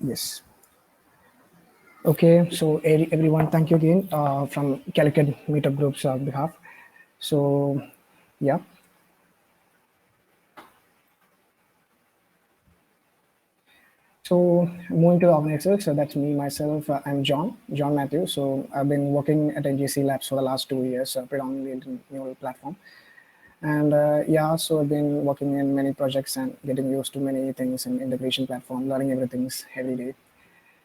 Yes. Okay, so everyone, thank you again from Calicut Meetup Group's behalf. So, yeah. So, moving to the organizer, so that's me, myself. I'm John Matthew. So, I've been working at NGC Labs for the last 2 years, predominantly in the neural platform. And yeah, so I've been working in many projects and getting used to many things in integration platform, learning everything every day.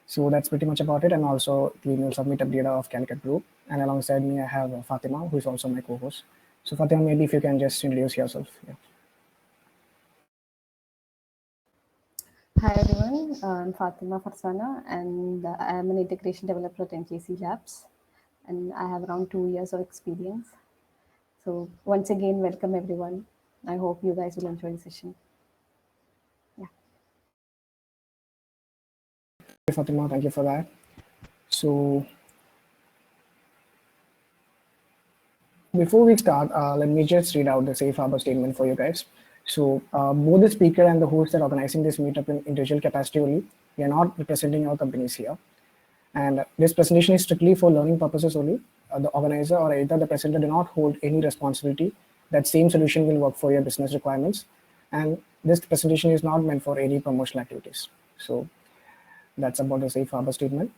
So that's pretty much about it. And also the email submit data of Calicut Group. And alongside me, I have Fatima, who is also my co-host. So Fatima, maybe if you can just introduce yourself. Yeah. Hi everyone, I'm Fatima Farsana and I am an integration developer at NJC Labs and I have around 2 years of experience. So once again, welcome everyone. I hope you guys will enjoy the session. Yeah. Fatima, thank you for that. So before we start, let me just read out the safe harbor statement for you guys. So both the speaker and the host are organizing this meetup in individual capacity only. We are not representing our companies here. And this presentation is strictly for learning purposes only. The organizer or either the presenter do not hold any responsibility that same solution will work for your business requirements. And this presentation is not meant for any promotional activities. So that's about the safe harbor statement.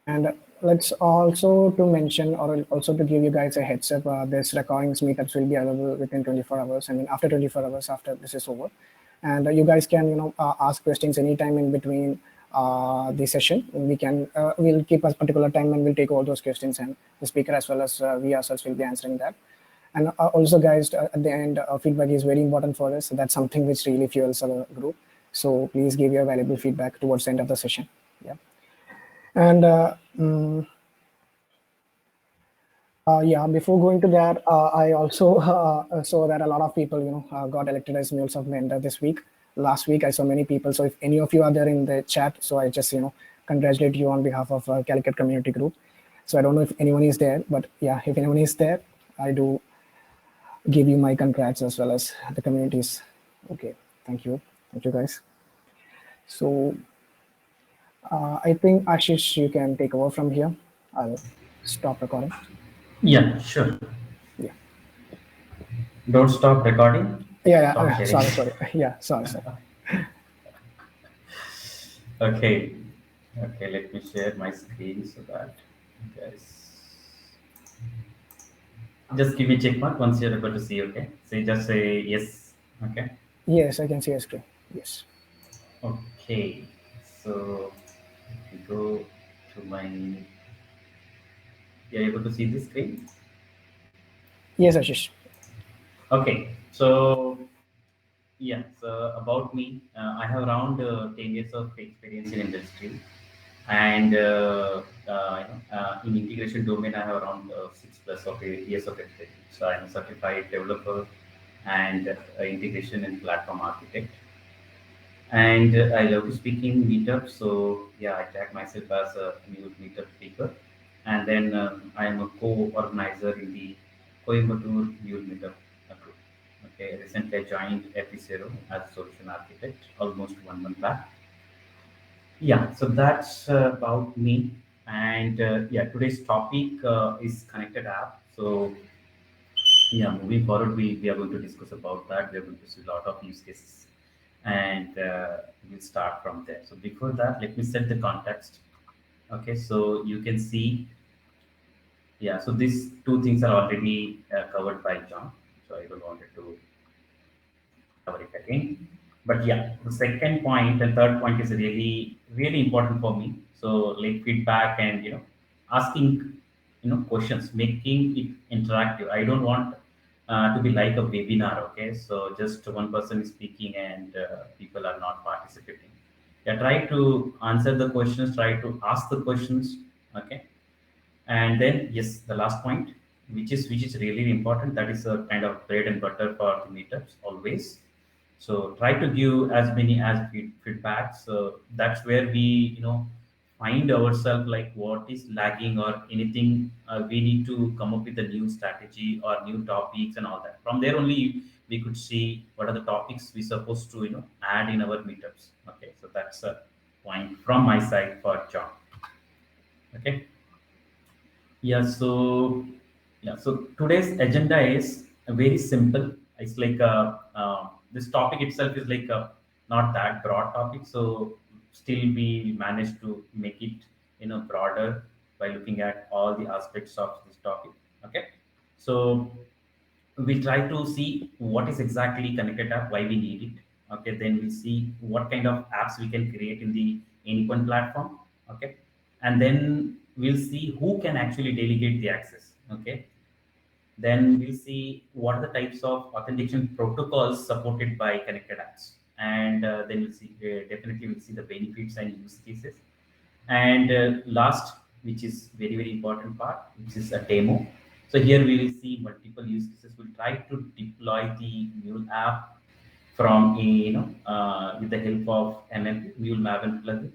And let's also to mention or also to give you guys a heads up, this recordings meetups will be available within 24 hours. I mean, after 24 hours after this is over. And you guys can, ask questions anytime in between the session. We'll keep a particular time and we'll take all those questions and the speaker as well as we ourselves will be answering that. And also guys, at the end, feedback is very important for us. So that's something which really fuels our group. So please give your valuable feedback towards the end of the session. Yeah. And yeah, before going to that, I also saw that a lot of people, got elected as Mules of Mentor this week. Last week, I saw many people. So if any of you are there in the chat, so I just, congratulate you on behalf of Calicut Community Group. So I don't know if anyone is there, but yeah, if anyone is there, I do give you my congrats as well as the communities. Okay, thank you. Thank you, guys. So I think Ashish, you can take over from here. I'll stop recording. Yeah, sure. Yeah. Don't stop recording. Stop Yeah. sharing. Sorry. Yeah, sorry. Okay. Okay, let me share my screen so that you guys just give me check mark once you're able to see. Okay. So you just say yes. Okay. Yes, I can see your screen. Yes. Okay. So if you go to my, you're able to see the screen. Yes, Ashish. Okay. So yeah. So about me, I have around 10 years of experience in industry. And in integration domain, I have around 6 plus of years of experience. So I'm a certified developer and integration and platform architect. And I love speaking meetups. So yeah, I tag myself as a new meetup speaker. And then I am a co-organizer in the Coimbatore Mule Meetup group. Okay, recently I joined Epicero as a solution architect almost 1 month back. Yeah, so that's about me. And yeah, today's topic is connected app. So yeah, moving forward, we are going to discuss about that. We are going to see a lot of use cases, and we'll start from there. So before that, let me set the context. Okay, so you can see, yeah. So these two things are already covered by John. So I don't want it to cover it again. But yeah, the second point and third point is really, really important for me. So like feedback and asking questions, making it interactive. I don't want to be like a webinar. Okay, so just one person is speaking and people are not participating. Yeah, try to answer the questions, try to ask the questions. Okay, and then yes, the last point, which is really important, that is a kind of bread and butter for the meetups always. So try to give as many as feedback. So that's where we find ourselves like what is lagging or anything we need to come up with a new strategy or new topics and all that. From there only we could see what are the topics we supposed to add in our meetups. Okay, so that's a point from my side for John. Okay. Yeah, so today's agenda is very simple. It's like this topic itself is like a not that broad topic, so still we managed to make it broader by looking at all the aspects of this topic. Okay, so we'll try to see what is exactly connected app, why we need it. Okay, then we'll see what kind of apps we can create in the Anypoint platform. Okay, and then we'll see who can actually delegate the access. Okay, then we'll see what are the types of authentication protocols supported by connected apps, and then we'll see definitely we'll see the benefits and use cases. And last, which is very important part, which is a demo. So here we will see multiple use cases. We'll try to deploy the Mule app from with the help of MMP, Mule Maven plugin,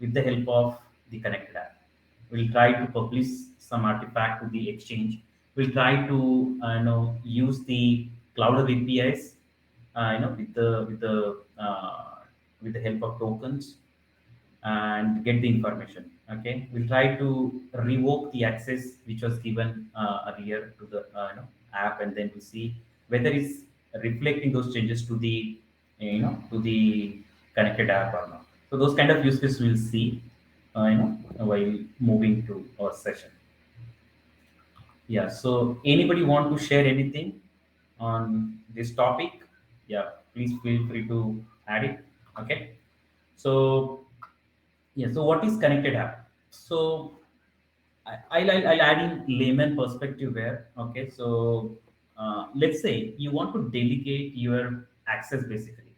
with the help of the connected app. We'll try to publish some artifact to the exchange. We'll try to use the Cloud APIs, with the help of tokens and get the information. Okay, we'll try to revoke the access which was given earlier to the app, and then we see whether it's reflecting those changes to the to the connected app or not. So those kind of use cases we'll see while moving to our session. Yeah, so anybody want to share anything on this topic? Yeah, please feel free to add it. Okay, so yeah, so what is connected app? So I'll add in layman perspective here. Okay, so let's say you want to delegate your access basically.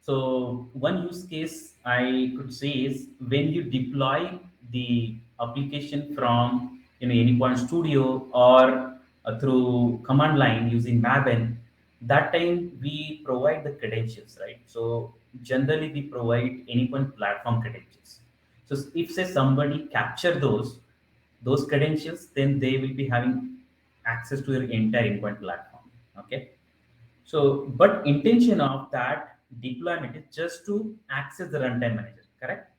So one use case I could say is when you deploy the application from Anypoint Studio or through command line using Maven. That time we provide the credentials, right? So generally we provide Anypoint platform credentials. So if say somebody capture those credentials, then they will be having access to your entire endpoint platform. Okay. So, but intention of that deployment is just to access the runtime manager, correct?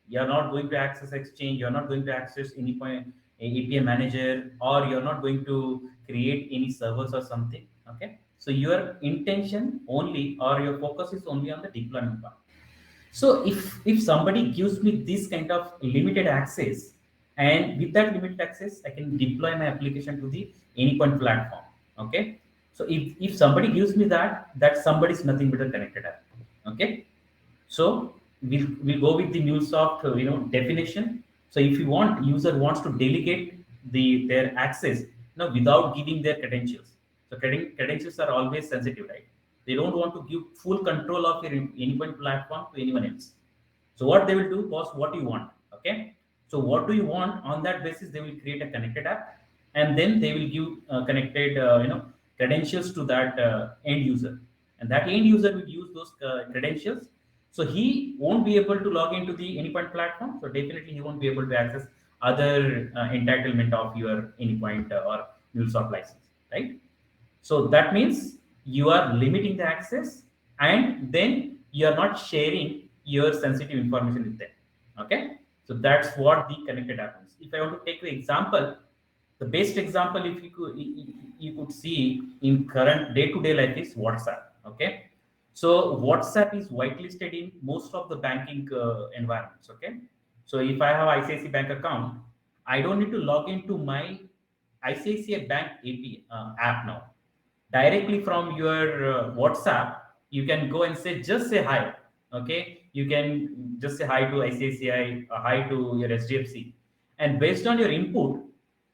You're not going to access Exchange, you're not going to access any point API manager, or you're not going to create any servers or something. Okay. So your intention only or your focus is only on the deployment part. So if somebody gives me this kind of limited access, and with that limited access, I can deploy my application to the Anypoint platform. Okay. So if somebody gives me that somebody is nothing but a connected app. Okay. So we'll go with the MuleSoft definition. So if you want user wants to delegate their access without giving their credentials. So credentials are always sensitive, right? They don't want to give full control of your Anypoint platform to anyone else. So what they will do was what you want. Okay. So what do you want? On that basis, they will create a connected app, and then they will give connected credentials to that end user, and that end user will use those credentials. So he won't be able to log into the Anypoint platform. So definitely he won't be able to access other entitlement of your Anypoint or MuleSoft license, right? So that means you are limiting the access, and then you are not sharing your sensitive information with them. Okay. So that's what the connected happens. If I want to take the example, the best example if you could see in current day-to-day life is WhatsApp. Okay. So WhatsApp is whitelisted in most of the banking environments. Okay. So if I have ICICI Bank account, I don't need to log into my ICICI Bank API app now. Directly from your WhatsApp, you can go and just say hi. Okay, you can just say hi to ICICI, hi to your SDFC, and based on your input,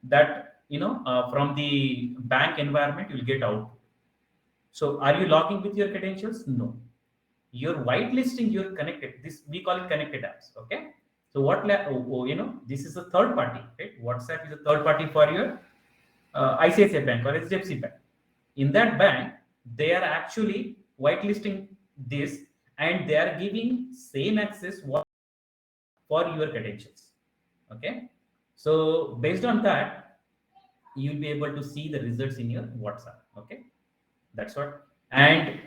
that from the bank environment, you'll get output. So, are you logging with your credentials? No, you're whitelisting your connected. This we call it connected apps. Okay, so this is a third party. Right? WhatsApp is a third party for your ICICI Bank or HDFC Bank. In that bank, they are actually whitelisting this, and they are giving same access for your credentials. Okay. So based on that, you'll be able to see the results in your WhatsApp. Okay. That's what. And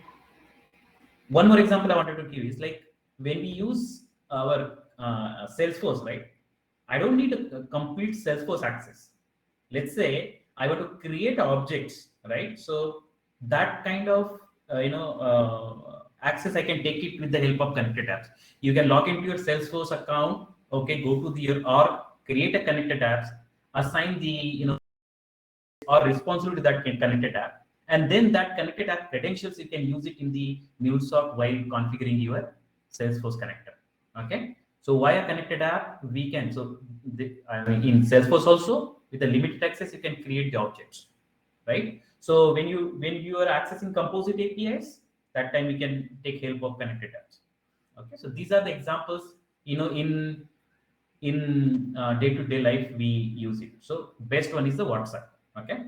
one more example I wanted to give is like when we use our Salesforce, right? I don't need a complete Salesforce access. Let's say I want to create objects, right? So that kind of access I can take it with the help of connected apps. You can log into your Salesforce account, okay, go to the or create a connected apps, assign the or responsible to that connected app, and then that connected app credentials you can use it in the MuleSoft while configuring your Salesforce connector. Okay, so via connected app we can I mean in Salesforce also with the limited access you can create the objects, right? So when you are accessing composite APIs, that time you can take help of connected apps. Okay, so these are the examples in day-to-day life we use it. So best one is the WhatsApp. Okay,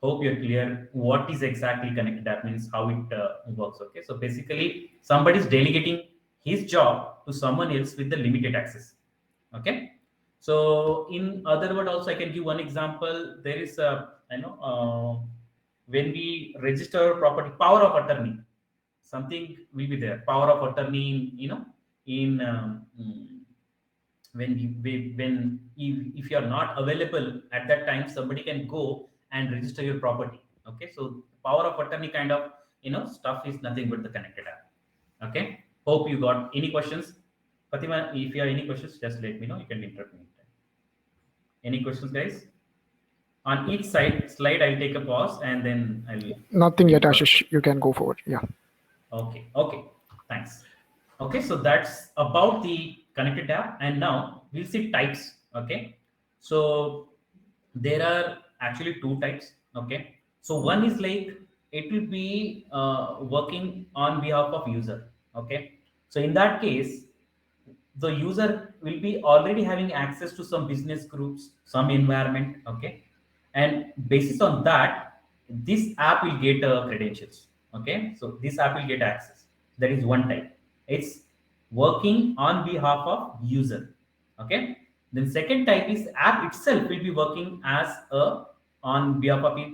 hope you're clear what is exactly connected app means, how it works. Okay, so basically somebody is delegating his job to someone else with the limited access. Okay, so in other word also I can give one example. There is a when we register property, power of attorney, something will be there, power of attorney in in when if you are not available at that time, somebody can go and register your property. Okay, so power of attorney kind of stuff is nothing but the connected app. Okay, hope you got any questions. Fatima, if you have any questions, just let me know, you can interrupt me. Any questions, guys? On each slide I'll take a pause and then I'll Nothing give yet, the Ashish. You can go forward. Yeah. Okay, thanks. Okay, so that's about the connected app, and now we'll see types. Okay, so there are actually two types. Okay, so one is like it will be working on behalf of user. Okay, so in that case, the user will be already having access to some business groups, some environment. Okay, and basis on that, this app will get credentials. Okay, so this app will get access. That is one type. It's working on behalf of user. Okay, then second type is app itself will be working as a on behalf of it,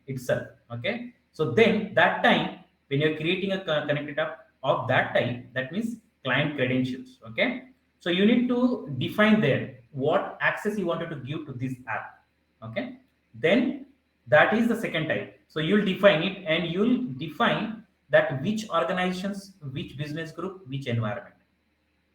itself. Okay, so then that time when you're creating a connected app of that type, that means client credentials. Okay, so you need to define there what access you wanted to give to this app. Okay, then that is the second type. So you'll define it, and you'll define that which organizations, which business group, which environment.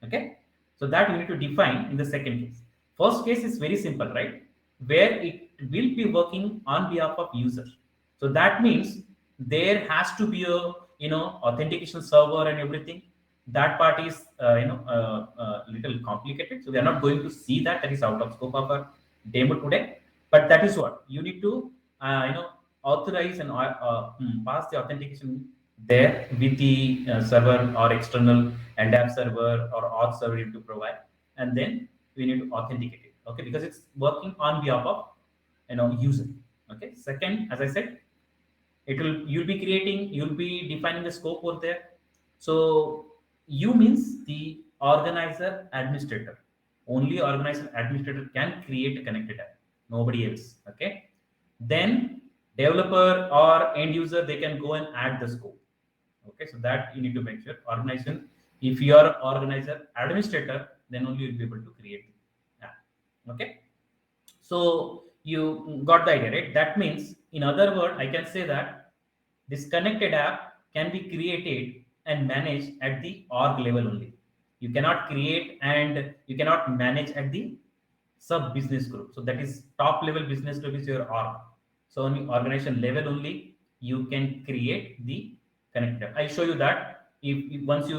Okay, so that you need to define in the second case. First case is very simple, right? Where it will be working on behalf of users. So that means there has to be a authentication server and everything. That part is little complicated, so we are not going to see that. That is out of scope of our demo today. But that is what you need to authorize and pass the authentication there with the server or external LDAP server or auth server you need to provide, and then we need to authenticate it. Okay, because it's working on behalf of user. Okay, second, as I said, you'll be creating, you'll be defining the scope over there. So you means the organizer administrator. Only organizer administrator can create a connected app, nobody else. Okay, then developer or end user, they can go and add the scope. Okay, so that you need to make sure. Organization, if you are organizer administrator, then only you'll be able to create the app. Okay, so you got the idea, right? That means, in other word, I can say that this connected app can be created and managed at the org level only. You cannot create and you cannot manage at the sub business group. So that is top level business group is your org. So on the organization level only you can create the connected app. I'll show you that if once you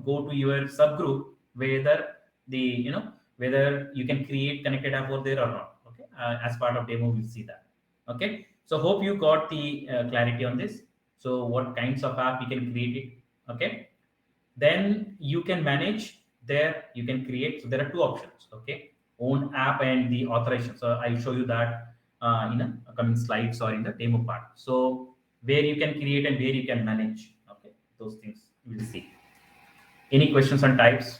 go to your subgroup, whether the whether you can create connected app over there or not. Okay, as part of demo we'll see that. Okay, so hope you got the clarity on this. So what kinds of app you can create it. Okay, then you can manage there, you can create. So there are two options. Okay, own app and the authorization. So I'll show you that in a coming slides or in the demo part. So where you can create and where you can manage. Okay, those things we'll see. Any questions on types?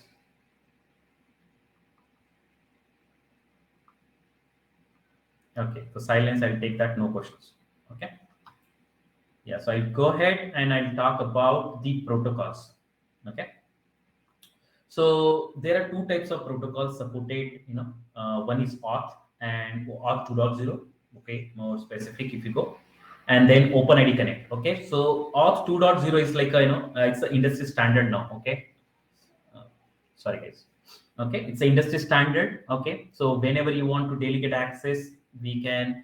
Okay, so silence, I'll take that, no questions. Okay, Yeah, so I'll go ahead and I'll talk about the protocols. Okay. So there are two types of protocols supported, one is auth and auth 2.0. Okay, more specific if you go, and then OpenID Connect. Okay, so auth 2.0 is like it's the industry standard now. Okay, uh, sorry guys. Okay, it's an industry standard. Okay, so whenever you want to delegate access, we can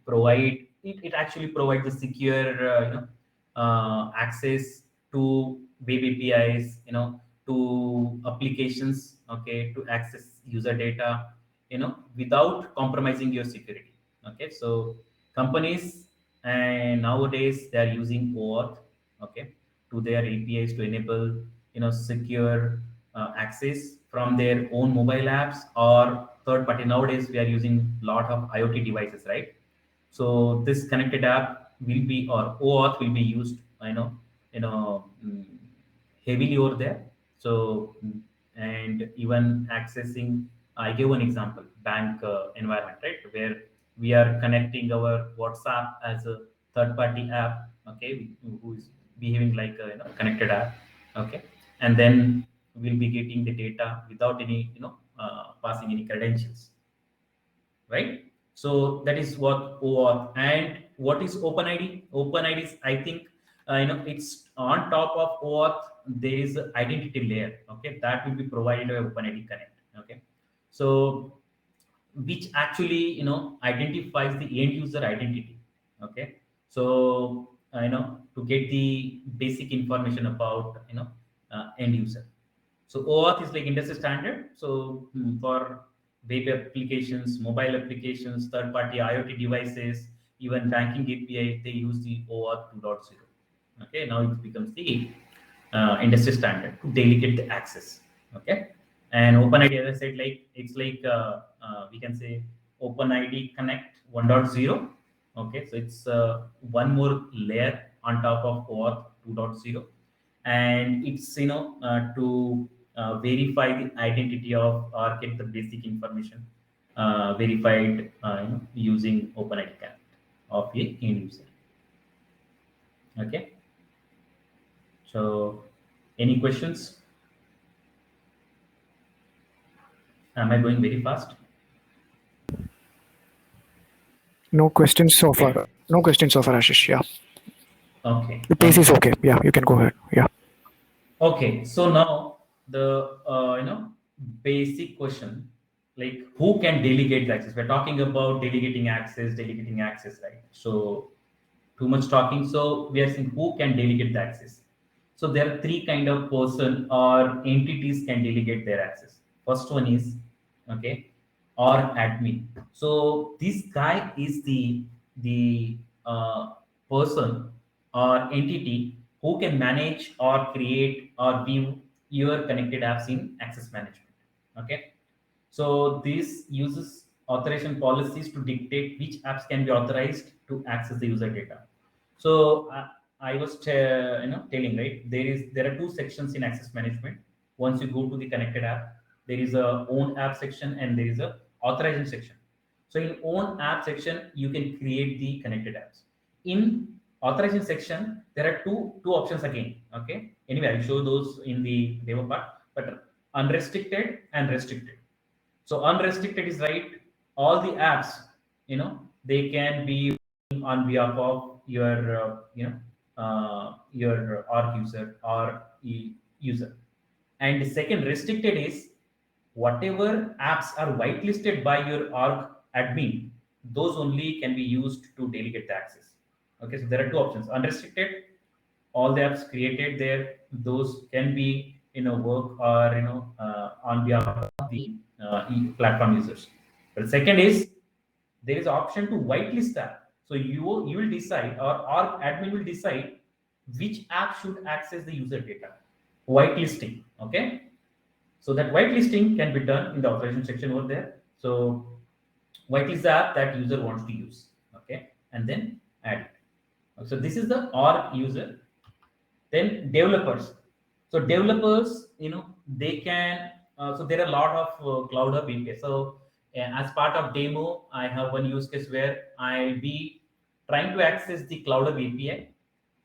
provide it. It actually provides the secure access to web APIs, to applications, okay, to access user data, without compromising your security. Okay, so companies and nowadays they are using OAuth, okay, to their APIs to enable secure access from their own mobile apps or third party. Nowadays we are using a lot of IoT devices, right? So this connected app will be, or OAuth will be used, you know, mm, heavily over there. So and even accessing, I give one example, bank environment, right, where we are connecting our WhatsApp as a third-party app, okay, who is behaving like a connected app, okay, and then we'll be getting the data without any passing any credentials, right? So that is what OAuth. And what is OpenID? OpenID is, I think, it's on top of OAuth. There is an identity layer, okay, that will be provided by OpenID Connect, okay. So which actually identifies the end user identity, okay. So to get the basic information about end user. So OAuth is like industry standard. So for web applications, mobile applications, third-party IoT devices, even banking API, they use the OAuth 2.0. Okay, now it becomes the industry standard to delegate the access. Okay, and OpenID, as I said, like it's like we can say OpenID Connect 1.0. Okay, so it's one more layer on top of OAuth 2.0, and it's to verify the identity of or get the basic information verified using OpenID Connect of a end user. Okay, so any questions? Am I going very fast? No questions so far. No questions so far, Ashish. Yeah. Okay. The pace is okay. Yeah, you can go ahead. Yeah. Okay. So now the basic question, like who can delegate the access? We're talking about delegating access, right? So too much talking. So we are saying who can delegate the access. So there are three kind of person or entities can delegate their access. First one is, okay, or admin. So this guy is the person or entity who can manage or create or view your connected apps in access management. Okay, so this uses authorization policies to dictate which apps can be authorized to access the user data. So I was telling, right, there are two sections in access management. Once you go to the connected app, there is a own app section and there is a authorization section. So in own app section, you can create the connected apps. In authorization section, there are two options again. Okay. Anyway, I'll show those in the demo part, but unrestricted and restricted. So unrestricted is, right, all the apps, they can be on behalf of your your org user or user. And the second restricted is whatever apps are whitelisted by your org admin, those only can be used to delegate the access. Okay, so there are two options: unrestricted, all the apps created there, those can be work or on behalf of the platform users. But second is there is option to whitelist app. So you will decide, or admin will decide which app should access the user data. Whitelisting. Okay, so that whitelisting can be done in the authorization section over there. So whitelist the app that user wants to use. Okay, and then add it. So this is the org user. Then developers. So developers, they can. So there are a lot of Cloud Hub APIs. So as part of demo, I have one use case where I'll be trying to access the Cloud Hub API.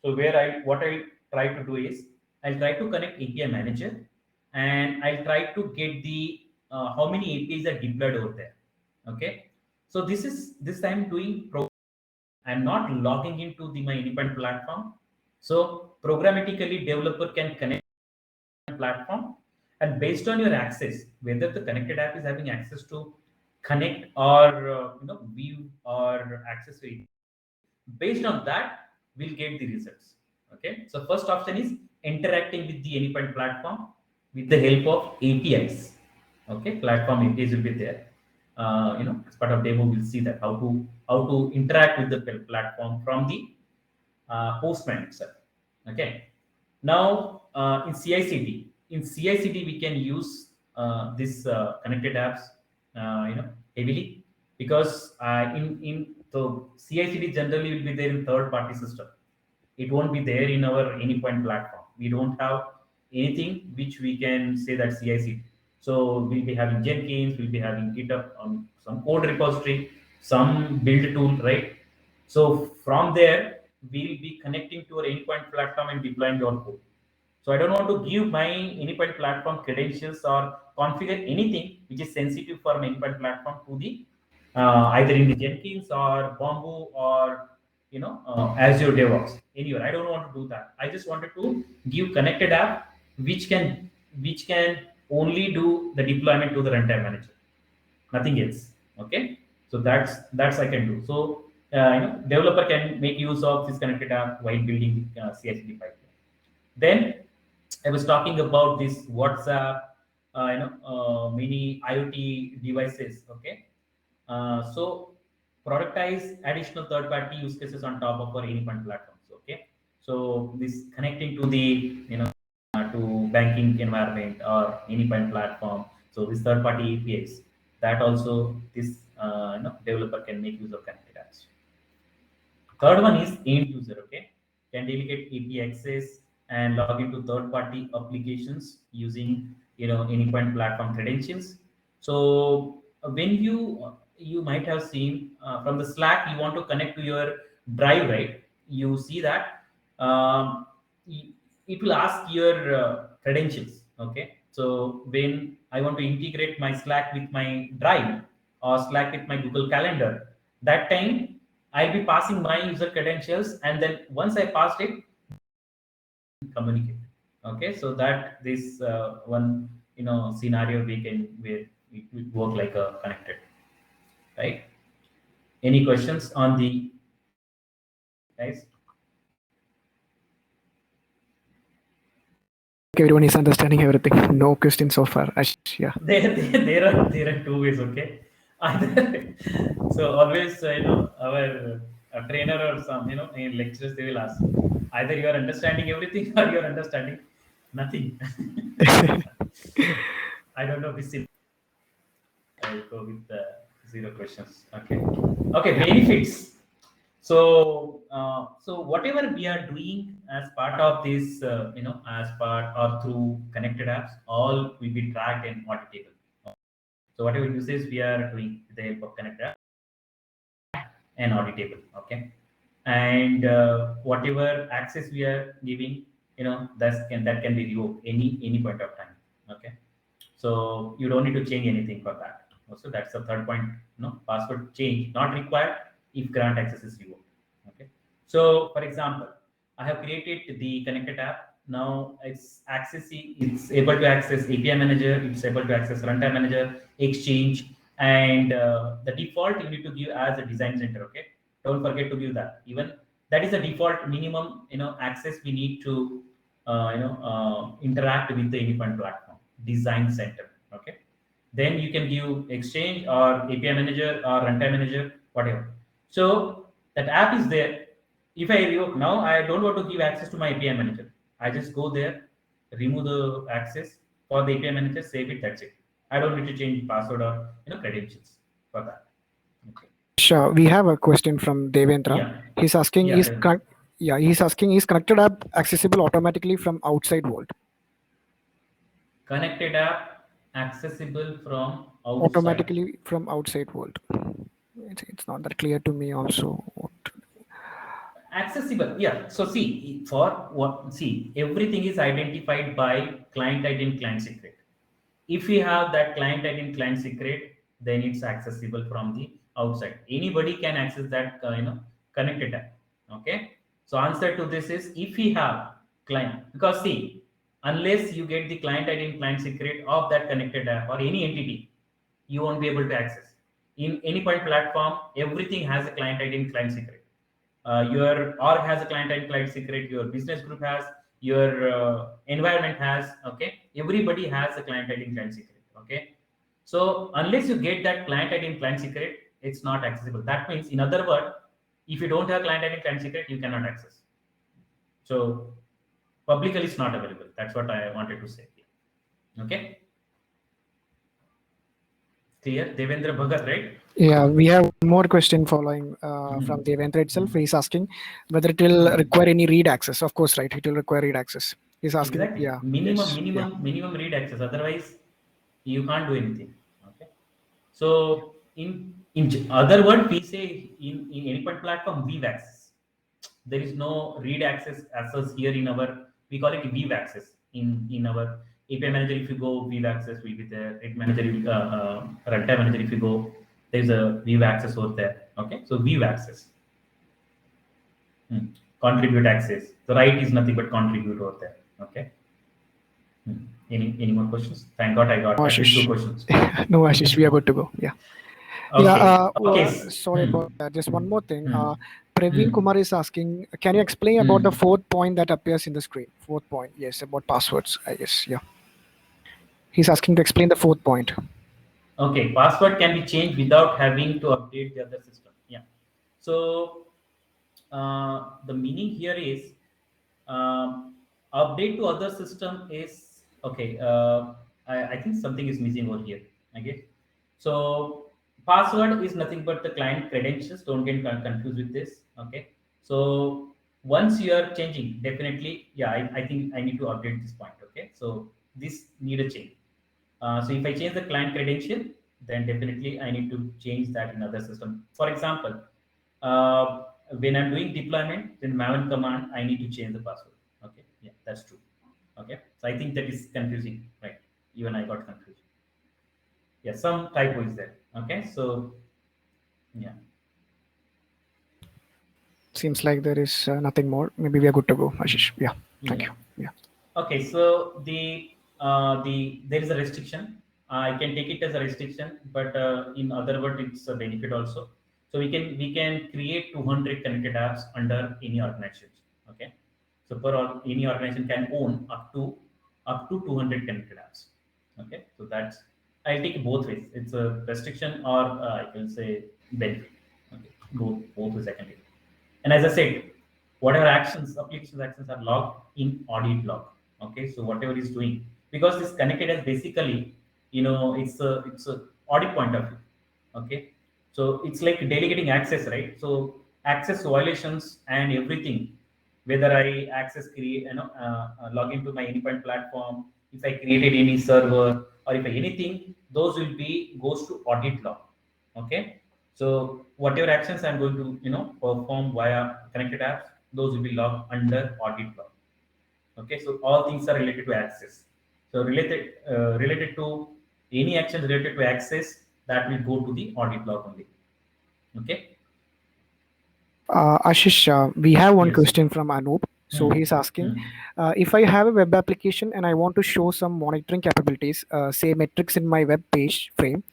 So what I try to do is I'll try to connect API manager, and I'll try to get the how many APIs are deployed over there. Okay. So this I'm doing. I'm not logging into my independent platform. So programmatically, developer can connect platform, and based on your access, whether the connected app is having access to connect or view or access to it, based on that, we'll get the results. Okay. So first option is interacting with the independent platform with the help of APIs. Okay, platform APIs will be there. As part of demo, we'll see that how to interact with the platform from the Postman itself. Okay. Now in CI/CD we can use this connected apps, heavily, because in so CI/CD generally will be there in third-party system. It won't be there in our AnyPoint platform. We don't have anything which we can say that CI/CD. So we'll be having Jenkins, we'll be having GitHub on some code repository, some build tool, right? So from there, we'll be connecting to our endpoint platform and deploying your code. So I don't want to give my endpoint platform credentials or configure anything which is sensitive for my endpoint platform to the either in the Jenkins or Bamboo or Azure DevOps anywhere. I don't want to do that. I just wanted to give connected app which can only do the deployment to the runtime manager, nothing else. Okay, so that's I can do. So developer can make use of this connected app while building the CI/CD pipeline. Then I was talking about this WhatsApp, many IoT devices. Okay, so productize additional third-party use cases on top of our Anypoint platforms. Okay, so this connecting to the to banking environment or Anypoint platform. So this third-party APIs, that also this developer can make use of connected apps. Third one is end user. Okay, can delegate API access and log into third-party applications using Anypoint platform credentials. So when you might have seen from the Slack, you want to connect to your Drive, right? You see that y- it will ask your credentials. Okay, so when I want to integrate my Slack with my Drive or Slack with my Google Calendar, that time I'll be passing my user credentials, and then once I passed it, communicate. Okay, so that this one scenario we can where it will work like a connected, right? Any questions on the guys? Everyone is understanding everything. No questions so far. Yeah. There are two ways. Okay, either so always our trainer or some in lectures they will ask either you are understanding everything or you are understanding nothing. I don't know which. I'll go with the zero questions. Okay. Okay. Benefits. So whatever we are doing as part of this, as part or through connected apps, all will be tracked and auditable. So whatever uses we are doing with the help of connected app and auditable. Okay. And whatever access we are giving, that can be revoked any point of time. Okay. So you don't need to change anything for that. Also, that's the third point. Password change not required if grant access is revoked. Okay. So, for example, I have created the connected app. Now it's able to access API manager. It's able to access runtime manager, Exchange, and the default you need to give as a design center. Okay. Don't forget to give that. Even that is the default minimum access we need to interact with the independent platform design center. Okay, then you can give Exchange or API manager or runtime manager, whatever. So that app is there. If I revoke now, I don't want to give access to my API manager. I just go there, remove the access for the API manager, save it, that's it. I don't need to change password or credentials for that. Okay. Sure. We have a question from Devendra. Yeah. He's asking Yeah, tell me. he's asking is connected app accessible automatically from outside Vault? Connected app accessible from outside. Automatically from outside Vault. It's not that clear to me also. accessible, yeah. So see, for what, see, everything is identified by client ID and client secret. If we have that client ID and client secret, then it's accessible from the outside. Anybody can access that, connected app. Okay. So answer to this is, if we have client, because see, unless you get the client ID and client secret of that connected app or any entity, you won't be able to access. In any point platform, everything has a client ID and client secret. Your org has a client and client secret, your business group has, your environment has, okay, everybody has a client ID and client secret. Okay, so unless you get that client ID and client secret, it's not accessible. That means, in other words, if you don't have client ID and client secret, you cannot access. So publicly it's not available. That's what I wanted to say here. Okay, clear? Devendra Bhagat, right? Yeah, we have one more question following Mhm. from Devendra itself. He's asking whether it will require any read access. Of course, right? It will require read access. He's asking, Exactly. yeah, Minimum, yes, yeah. minimum, minimum read access. Otherwise, you can't do anything. Okay. So in other word, we say in any point platform, weave access. There is no read access here in our, we call it weave access in our API manager. If you go, weave access will be there. Rate manager, runtime manager. If you go, there's a weave access over there. Okay. So weave access. Contribute access. The write is nothing but contribute over there. Okay. Any more questions? Thank God I got at least 2 Ashish. questions. No, Ashish, we are good to go. Yeah. Okay. Yeah. Okay. Sorry about that. Just one more thing. Praveen Hmm. Kumar is asking, can you explain about the fourth point that appears in the screen? Fourth point, yes, about passwords, I guess. Yeah. He's asking to explain the fourth point. Okay, password can be changed without having to update the other system. Yeah. So the meaning here is, update to other system is okay. I think something is missing over here. Okay. So password is nothing but the client credentials. Don't get confused with this. Okay. So once you are changing, definitely, yeah, I think I need to update this point. Okay. So this need a change. So if I change the client credential, then definitely I need to change that in other system. For example, uh, when I'm doing deployment, in maven command, I need to change the password. Okay, yeah, that's true. Okay, so I think that is confusing, right? Even I got confused. Yeah, some typo is there. Okay, so yeah. Seems like there is nothing more. Maybe we are good to go, Ashish. Yeah. Thank Yeah. you. Yeah. Okay, so the there is a restriction. I can take it as a restriction, but in other words, it's a benefit also. So we can create 200 connected apps under any organization. Okay, so any organization can own up to 200 connected apps. Okay, so that's, I'll take it both ways. It's a restriction, or I can say benefit. Okay, both ways I can take it. And as I said, whatever application actions are logged in audit log. Okay, so whatever is doing, because this connected as basically, it's a audit point of view. Okay, so it's like delegating access, right? So access violations and everything, whether I log into my endpoint platform, if I created any server, or if anything, those will be goes to audit log. Okay, so whatever actions I'm going to perform via connected apps, those will be logged under audit log. Okay, so all things are related to access. So related to any action related to access, that will go to the audit log only. Okay. Ashish, we have one Yes. question from Anup. So he's asking, if I have a web application and I want to show some monitoring capabilities, say metrics in my web page frame,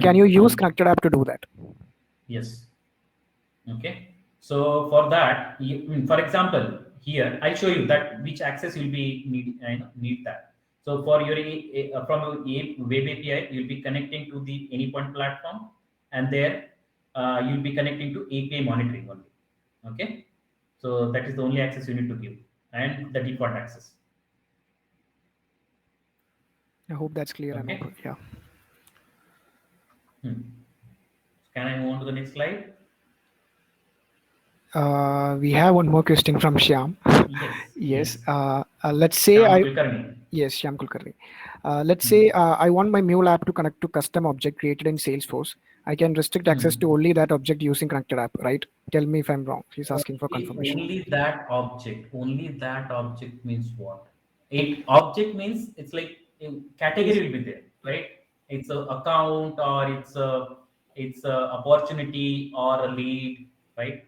can you use Connected App to do that? Yes. Okay. So for that, for example, here I'll show you that which access will be need that. So for your from a web API, you'll be connecting to the AnyPoint platform, and there you'll be connecting to API monitoring only. Okay. So that is the only access you need to give, and the default access. I hope that's clear, Okay. Anup. Yeah. Can I move on to the next slide? We have one more question from Shyam. Yes. Let's say Shyam Kulkarni. Yes, Shyam Kulkarni. Let's say I want my Mule app to connect to custom object created in Salesforce, I can restrict access to only that object using connected app, right? Tell me if I'm wrong. He's asking for confirmation. Only that object means what? It object means it's like a category will be there, right? It's a account or it's a opportunity or a lead, right?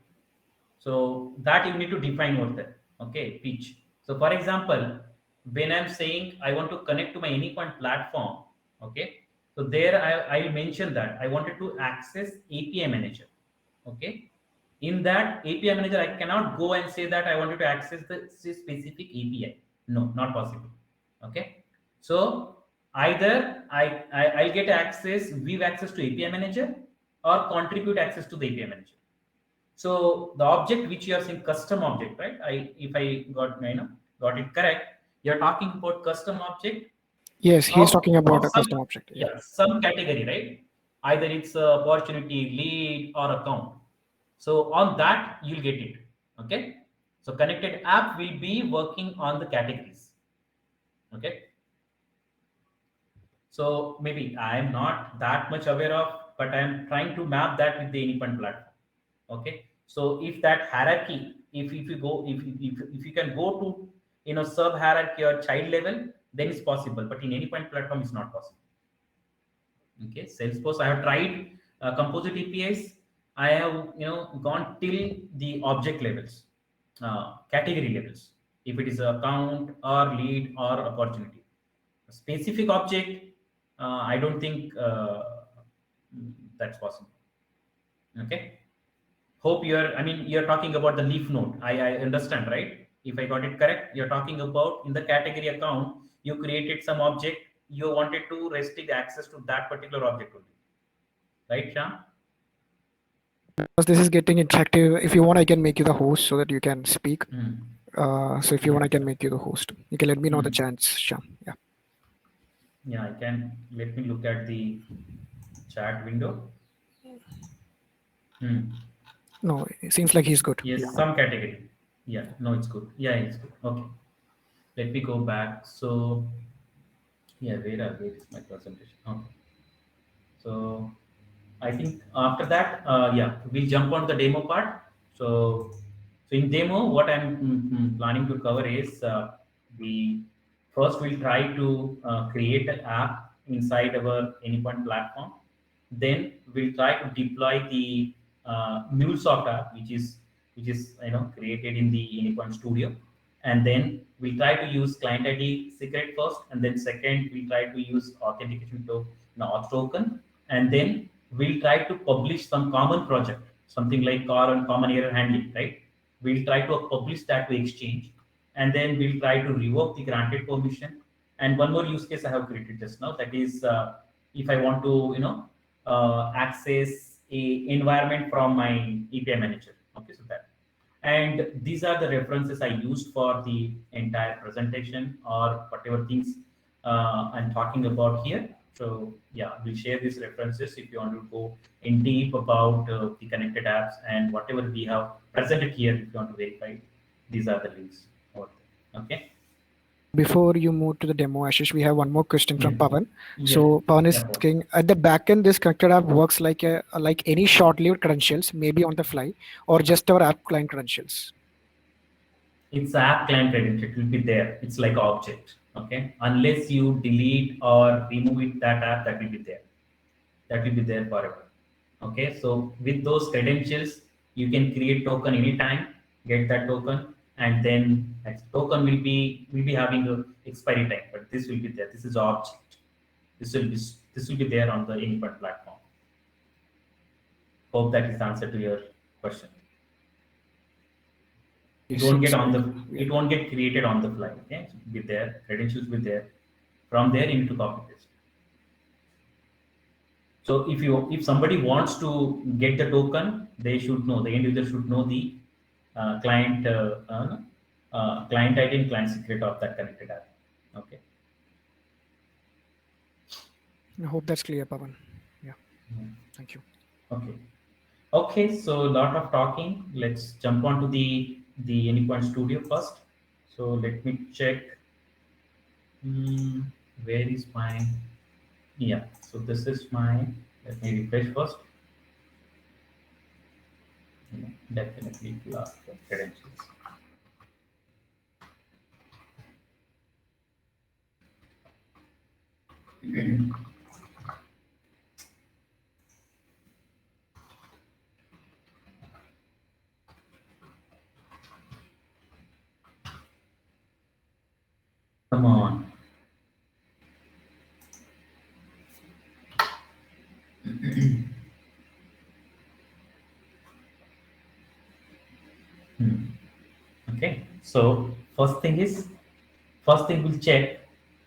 So that you need to define over there. Okay, pitch. So for example, when I'm saying I want to connect to my AnyPoint platform, okay, so there I will mention that I wanted to access API manager. Okay. In that API manager, I cannot go and say that I wanted to access the specific API. No, not possible. Okay. So either I'll get access, view access to API manager or contribute access to the API manager. So the object which you are saying custom object, right? If I got it correct, you're talking about custom object Yes, he's talking of about a some, custom object. Yeah. yeah, some category, right? Either it's a opportunity, lead, or account. So on that you'll get it. Okay. So connected app will be working on the categories. Okay. So maybe I am not that much aware of, but I am trying to map that with the AnyPoint platform. Okay. So if that hierarchy, if you go, if you can go to sub hierarchy or child level, then it's possible. But in AnyPoint platform, it's not possible. Okay, Salesforce, I have tried composite APIs. I have gone till the object levels, category levels. If it is account or lead or opportunity, a specific object, I don't think that's possible. Okay. Hope you're talking about the leaf node. I understand, right? If I got it correct, you're talking about in the category account, you created some object, you wanted to restrict access to that particular object only. Right, Sham? Because this is getting interactive. If you want, I can make you the host so that you can speak. So if you want, I can make you the host. You can let me know the chance, Sham. Yeah. Yeah, I can. Let me look at the chat window. No, it seems like he's good. Yes, some category. Yeah, no, it's good. Yeah, it's good. Okay. Let me go back. So, yeah, where is my presentation? Okay. So, I think after that, yeah, we'll jump on the demo part. So in demo, what I'm planning to cover is the first we'll try to create an app inside our AnyPoint platform. Then we'll try to deploy the MuleSoft app, which is created in the AnyPoint Studio, and then we'll try to use client ID secret first, and then second we'll try to use authentication to auth token, and then we'll try to publish some common project, something like common error handling, right? We'll try to publish that to Exchange, and then we'll try to revoke the granted permission. And one more use case I have created just now, that is if I want to access a environment from my API manager. Okay, so that. And these are the references I used for the entire presentation or whatever things I'm talking about here. So yeah, we'll share these references if you want to go in deep about the connected apps and whatever we have presented here. If you want to verify, these are the links over there. Okay. Before you move to the demo, Ashish, we have one more question from Pawan. Yeah. So Pawan is Yeah, Pawan. asking, at the backend, this connected app works like any short-lived credentials, maybe on the fly, or just our app client credentials? It's app client credential. It will be there. It's like object. Okay. Unless you delete or remove it, that app that will be there. That will be there forever. Okay. So with those credentials, you can create token anytime, get that token, and then that token will be having a expiry time. But this will be there. This is object. This will be there on the AnyPoint platform. Hope that is the answer to your question. It won't get created on the fly. Okay, so be there, credentials will be there. From there you need to copy paste. So if somebody wants to get the token, they should know, the end user should know the client client ID and client secret of that connected app. Okay. I hope that's clear, Pawan. Yeah. Thank you. Okay. Okay, so a lot of talking. Let's jump on to the AnyPoint Studio first. So let me check. Where is my? Yeah. So this is my Let me refresh first. Definitely it will ask for credentials. Come on. Okay. So first thing we'll check.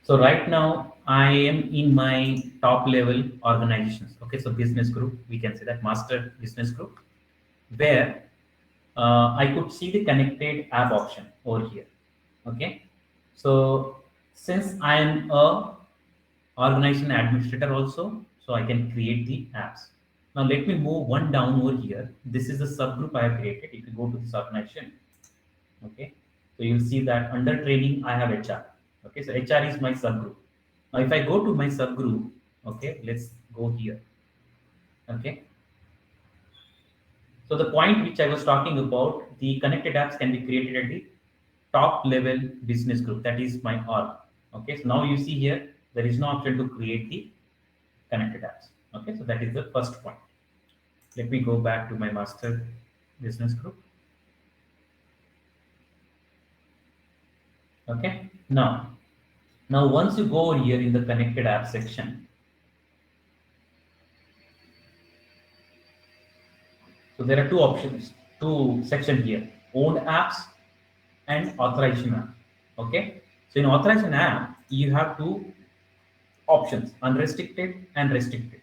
So right now I am in my top level organizations. Okay. So business group, we can say that master business group, where I could see the connected app option over here. Okay. So since I am a organization administrator also, so I can create the apps. Now let me move one down over here. This is the subgroup I have created. If you go to this organization, okay, so you'll see that under training I have HR. Okay, so HR is my subgroup. Now if I go to my subgroup, okay, let's go here. Okay, so the point which I was talking about, the connected apps can be created at the top level business group. That is my org. Okay, so now you see here there is no option to create the connected apps. Okay, so that is the first point. Let me go back to my master business group. Okay, now once you go over here in the connected app section, so there are two options, two sections here: owned apps and authorization app. Okay, so in authorization app you have two options: unrestricted and restricted.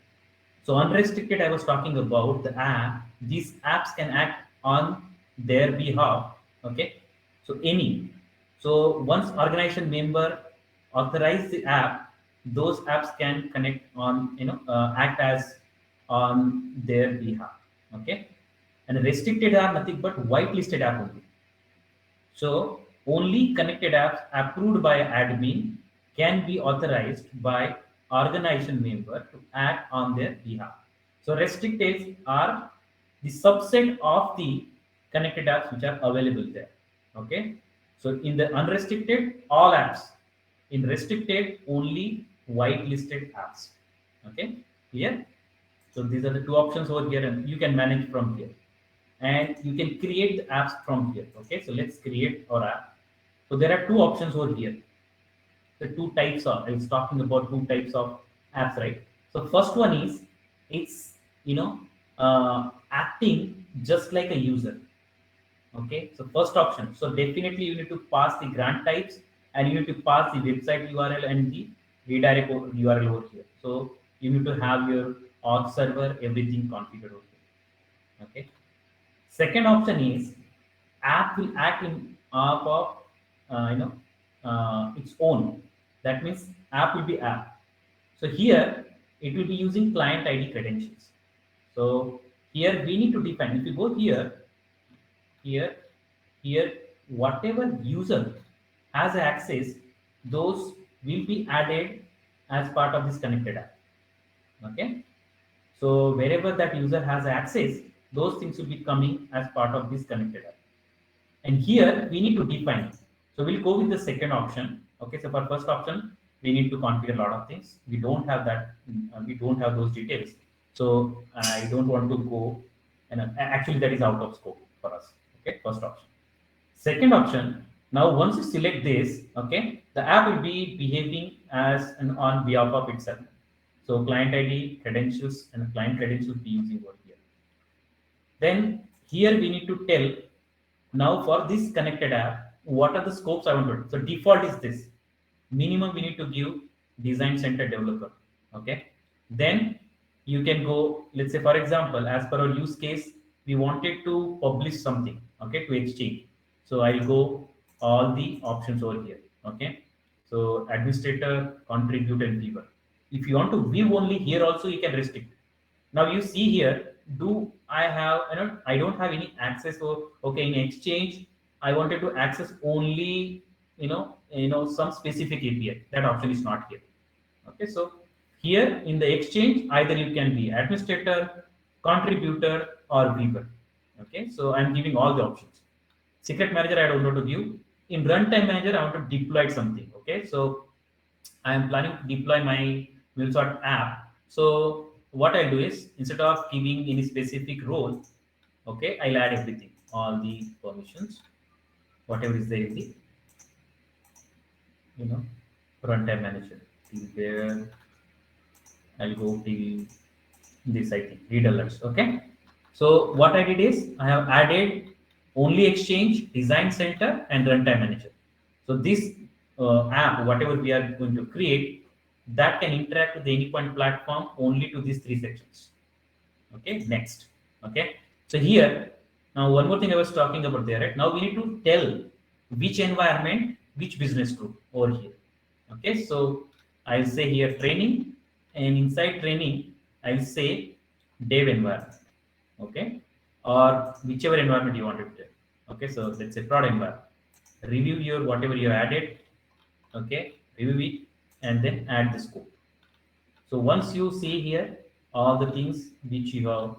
So unrestricted, I was talking about the app. These apps can act on their behalf. Okay, so any. So once organization member authorize the app, those apps can connect on, act as on their behalf. Okay, and restricted are nothing but whitelisted app only. So only connected apps approved by admin can be authorized by organization member to act on their behalf. So restricted are the subset of the connected apps which are available there. Okay. So in the unrestricted, all apps. In restricted, only whitelisted apps. Okay. Clear? So these are the two options over here, and you can manage from here. And you can create the apps from here. Okay, so let's create our app. So there are two options over here. The two types of, I was talking about two types of apps, right? So first one is, it's, acting just like a user. Okay, so first option. So definitely you need to pass the grant types, and you need to pass the website URL and the redirect URL over here. So you need to have your auth server, everything configured over here. Okay. Second option is, app will act in app of its own. That means app will be app. So here it will be using client ID credentials. So here we need to define. If you go here, here, whatever user has access, those will be added as part of this connected app. Okay. So wherever that user has access, those things will be coming as part of this connected app. And here we need to define. So we'll go with the second option. Okay, so for first option, we need to configure a lot of things. We don't have that. We don't have those details. So I don't want to go. And actually, that is out of scope for us. Okay, first option. Second option. Now, once you select this, okay, the app will be behaving as an on behalf of itself. So client ID, credentials, and client credentials be using over here. Then here we need to tell, now for this connected app, what are the scopes I want to do? So default is this. Minimum we need to give design center developer. Okay. Then you can go, let's say for example, as per our use case, we wanted to publish something, okay, to exchange. So I'll go all the options over here. Okay. So administrator, contribute, and viewer. If you want to view only, here also you can restrict. Now you see here, do I have, I don't have any access. So okay, in exchange I wanted to access only, some specific API. That option is not here. Okay, so Here in the exchange, either you can be administrator, contributor, or viewer. Okay, so I'm giving all the options. Secret manager, I don't want to give. In runtime manager, I want to deploy something. Okay, so I am planning to deploy my MuleSoft app. So what I do is, instead of giving any specific role, okay, I'll add everything, all the permissions, whatever is there in the, you know, runtime manager. Till there, I'll go till this, I think, read alerts. Okay. So what I did is I have added only exchange, design center, and runtime manager. So this app, whatever we are going to create, that can interact with the Anypoint platform only to these three sections. Okay, next. Okay, so here, now one more thing I was talking about there, right? Now we need to tell which environment, which business group over here. Okay, so I'll say here training, and inside training, I'll say dev environment. Okay, or whichever environment you want to tell. Okay, so let's say prod environment. Review your whatever you added. Okay, review it and then add the scope. So once you see here all the things which you have,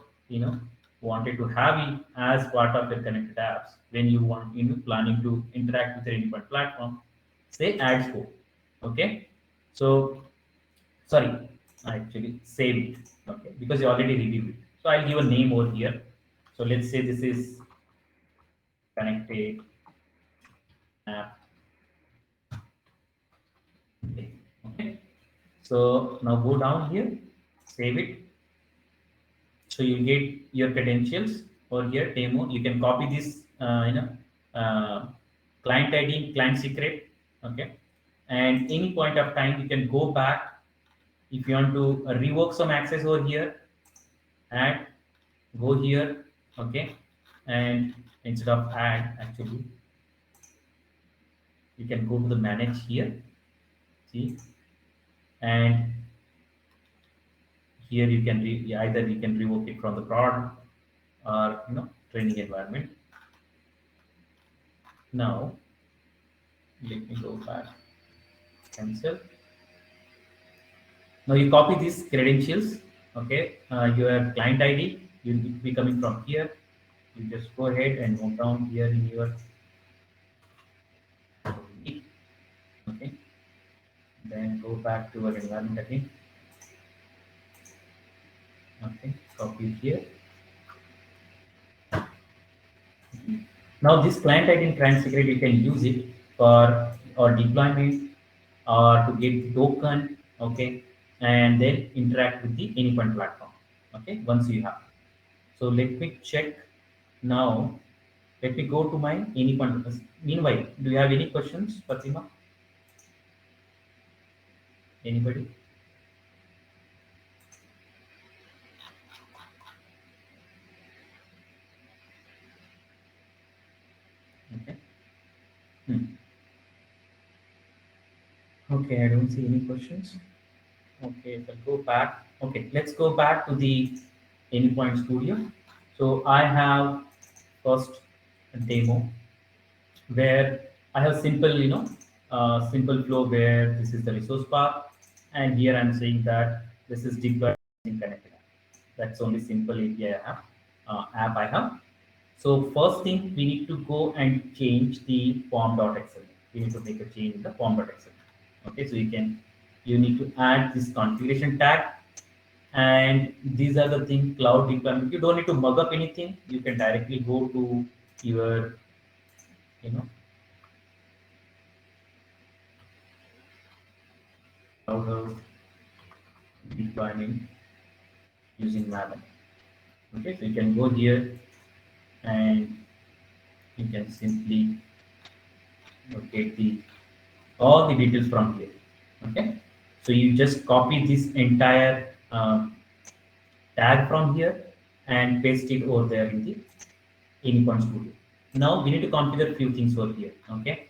wanted to have it as part of your connected apps, when you want, planning to interact with your Anypoint platform, say add scope. Okay, so sorry, I actually save it. Okay, because you already reviewed it. So I'll give a name over here. So let's say this is connected app. Okay, so now go down here, save it. So you get your credentials or here demo. You can copy this, client ID, client secret. Okay, and any point of time you can go back if you want to revoke some access over here. Add, go here. Okay, and instead of add, actually, you can go to the manage here. See, and here you can either you can revoke it from the prod or training environment. Now let me go back, cancel. Now you copy these credentials. Okay, your client ID will be coming from here. You just go ahead and move down here in your, okay, then go back to our environment again. Okay, copy it here. Now this client ID and client secret, you can use it for or deployment or to get the token. Okay, and then interact with the Anypoint platform. Okay, once you have. So let me check now. Let me go to my Anypoint. Meanwhile, do you have any questions, Fatima? Anybody? Okay. Okay, I don't see any questions. Okay, if I go back. Okay, let's go back to the Anypoint Studio. So I have first a demo where I have simple, simple flow where this is the resource path, and here I'm saying that this is deployed in connected app. That's only simple API I have, app I have. So first thing we need to go and change the form.xml. We need to make a change in the form.xml. Okay, so you need to add this configuration tag, and these are the things cloud deployment. You don't need to mug up anything. You can directly go to your, cloud deployment using Maven. Okay, so you can go here and you can simply locate all the details from here. Okay, so you just copy this entire tag from here and paste it over there in the Anypoint Studio. Now we need to configure a few things over here. Okay,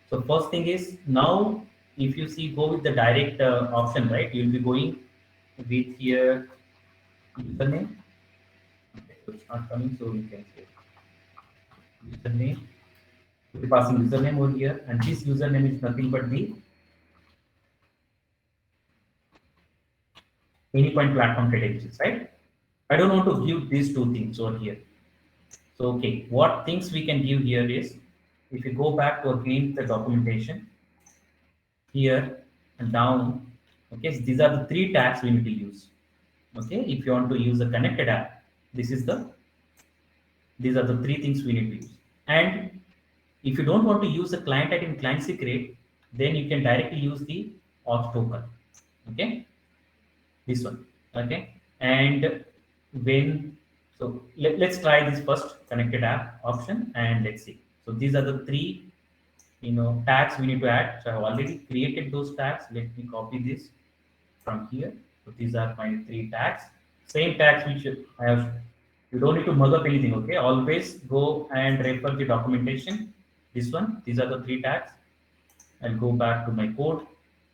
so first thing is, now if you see, go with the direct option, right? You'll be going with here username. Okay, so it's not coming, so you can say username. We're passing username over here, and this username is nothing but the Anypoint platform credentials, right? I don't want to give these two things over here. So, okay, what things we can give here is, if you go back to again the documentation, here and down, okay, so these are the three tags we need to use. Okay, if you want to use a connected app, this is the, these are the three things we need to use. And if you don't want to use the client ID and client secret, then you can directly use the auth token. Okay, this one. Okay, and when, so let's try this first connected app option and let's see. So these are the three, tags we need to add. So I have already created those tags. Let me copy this from here. So these are my three tags. Same tags which I have. You don't need to mug up anything. Okay, always go and refer the documentation. This one. These are the three tags. I'll go back to my code,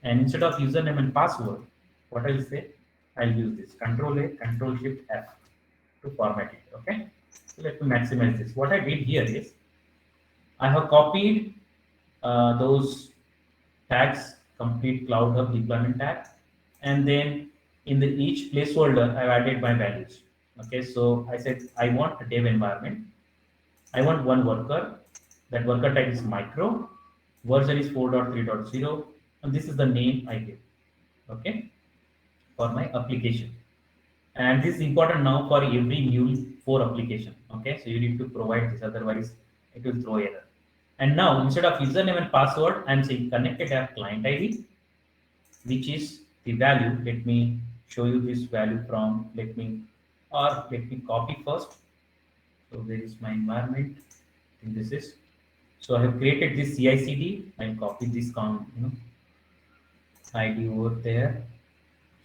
and instead of username and password, what I'll say, I'll use this Control A, Control Shift F to format it. Okay. So let me maximize this. What I did here is I have copied those tags, complete Cloud Hub deployment tag, and then in the each placeholder I've added my values. Okay, so I said I want a dev environment, I want one worker, that worker type is micro, version is 4.3.0, and this is the name I give. Okay, for my application. And this is important now for every Mule 4 application. Okay, so you need to provide this, otherwise it will throw error. And now instead of username and password, I'm saying connected app client ID, which is the value. Let me show you this value from, let me copy first. So where is my environment? I think this is. So I have created this CI/CD. I'll copy this ID over there.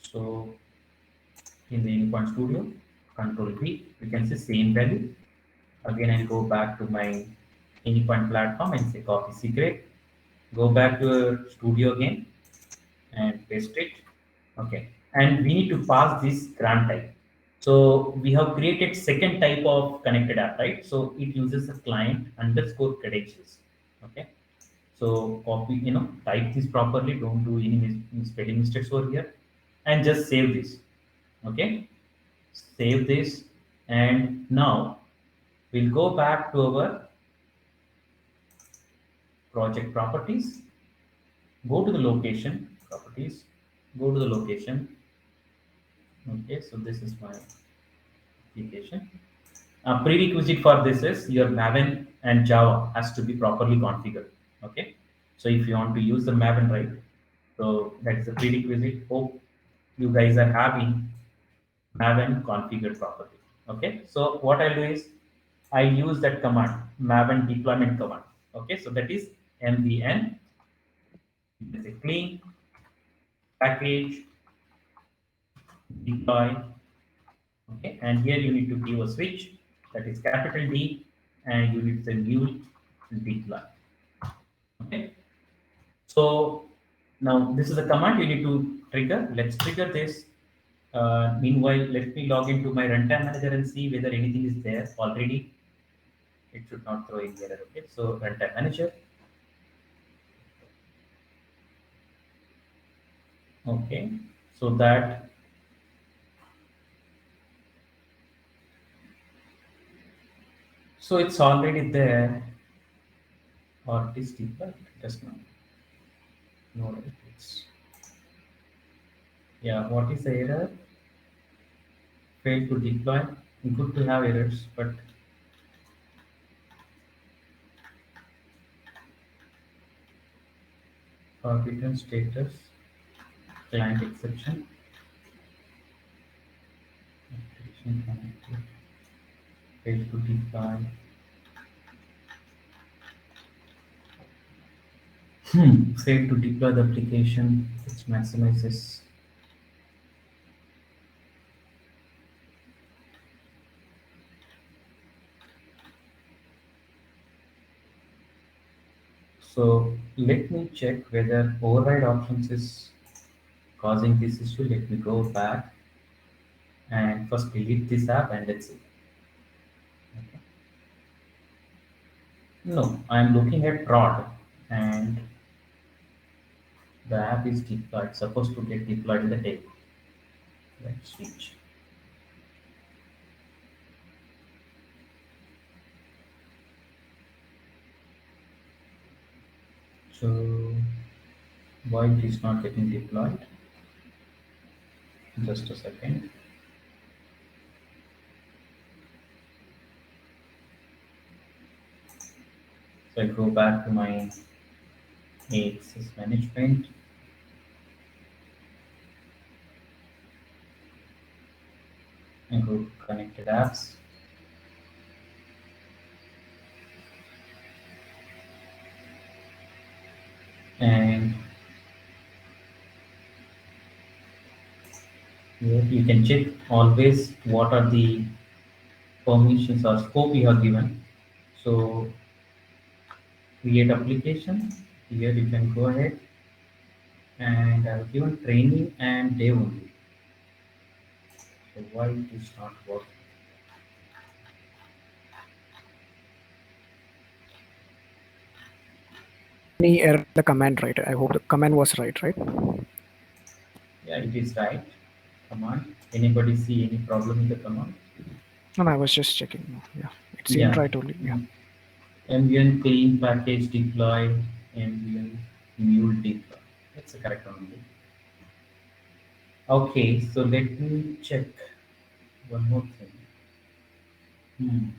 So in the Anypoint Studio, Control V, you can see same value. Again, I'll go back to my Anypoint platform and say copy secret. Go back to Studio again and paste it. Okay, and we need to pass this grant type. So we have created second type of connected app, right? So it uses a client underscore credentials. Okay, so copy, type this properly. Don't do any spelling mistakes over here, and just save this. Okay, save this, and now we'll go back to our project properties. Go to the location properties. Go to the location. Okay, so this is my application. Prerequisite for this is your Maven and Java has to be properly configured. Okay, so if you want to use the Maven, right, so that is a prerequisite. Hope you guys are having Maven configured properly. Okay, so what I'll do is I use that command, Maven deployment command. Okay, so that is mvn, let's say clean package deploy. Okay, and here you need to give a switch, that is capital D, and you need the mule deploy. Okay, so now this is a command you need to trigger. Let's trigger this. Meanwhile, let me log into my runtime manager and see whether anything is there already. It should not throw any error. Okay, so runtime manager. Okay, so that so it's already there, or it is deployed just now. No, it's, yeah. What is the error? Failed to deploy. Good to have errors, but forbidden status, client exception. Application connected. Failed to deploy. Failed to deploy the application. Let's maximize this. So let me check whether override options is causing this issue. Let me go back and first delete this app and let's see. Okay. No, I'm looking at prod and the app is deployed, supposed to get deployed in the table. Let's switch. So why it is not getting deployed? Just a second. So I go back to my access management. And go to connected apps. And here you can check always what are the permissions or scope you have given. So create application. Here you can go ahead and I've given training and day only. So why it is not working? Any error in the command, right? I hope the command was right? Yeah, it is right. Command. Anybody see any problem in the command? No, I was just checking. Yeah, it seemed Yeah. right only. Yeah. Ambient clean package deploy, ambient mule deploy. That's the correct one only. Okay, so let me check one more thing. Hmm.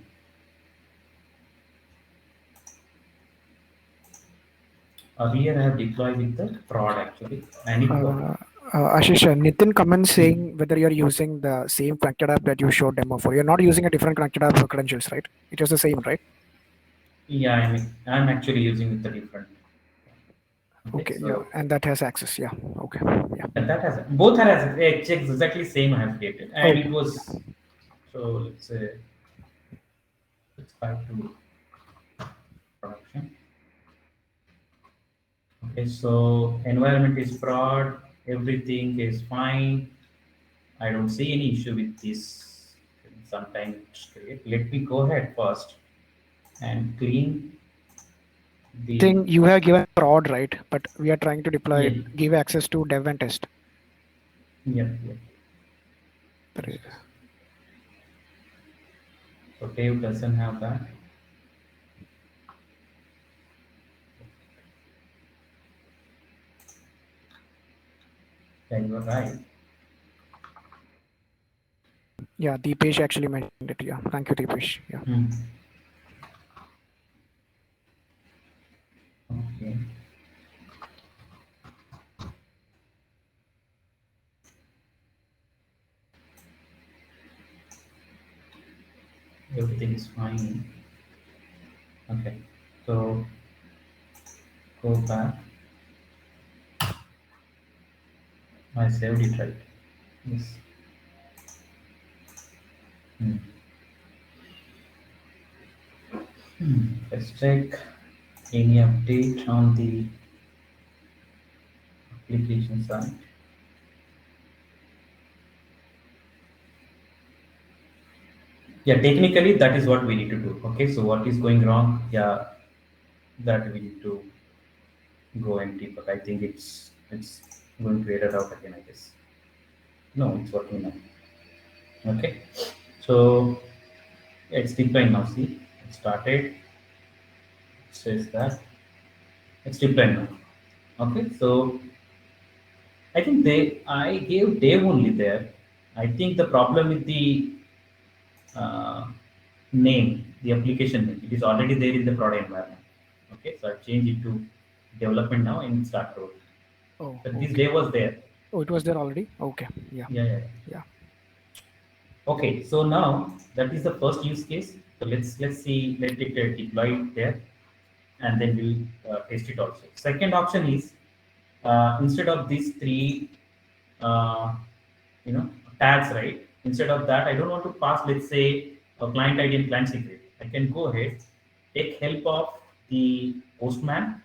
Earlier I have deployed with the prod actually. Manifold. Ashish, Nitin comments saying whether you're using the same connected app that you showed demo for. You're not using a different connected app for credentials, right? It was the same, right? Yeah, I'm actually using with the different. Okay, yeah, So and that has access. Yeah, okay, yeah. that has both are exactly same I have created, and it Okay, was so let's say let's back to production. Okay, so environment is prod, everything is fine. I don't see any issue with this. Sometimes create. Let me go ahead first and clean I the. think you have given prod, right? But we are trying to deploy Yeah, it, give access to dev and test. yeah. Right. So Dave doesn't have that. Then you're right. Yeah, Deepesh actually mentioned it. Yeah, thank you, Deepesh. Yeah. Hmm. Okay. Everything is fine. Okay. So go back. I saved it right. Yes. Hmm. Let's check any update on the application side. Yeah, technically that is what we need to do. Okay, so what is going wrong? Yeah, that we need to go and debug. I think it's going to error out again, I guess. No, it's working now. Okay, so it's deploying now. See, it started. It says that it's deploying now. Okay, so I think I gave Dave only there. I think the problem with the uh, name, the application name, it is already there in the product environment. Okay, so I've changed it to development now and start role. Oh, But this okay. day was there. Oh, it was there already. Okay. Yeah. Yeah. Yeah. Okay, so now that is the first use case. So let's see, let it deploy it there, and then we'll test it also. Second option is instead of these three, uh, tags, right? Instead of that, I don't want to pass, let's say, a client ID and client secret. I can go ahead, take help of the postman,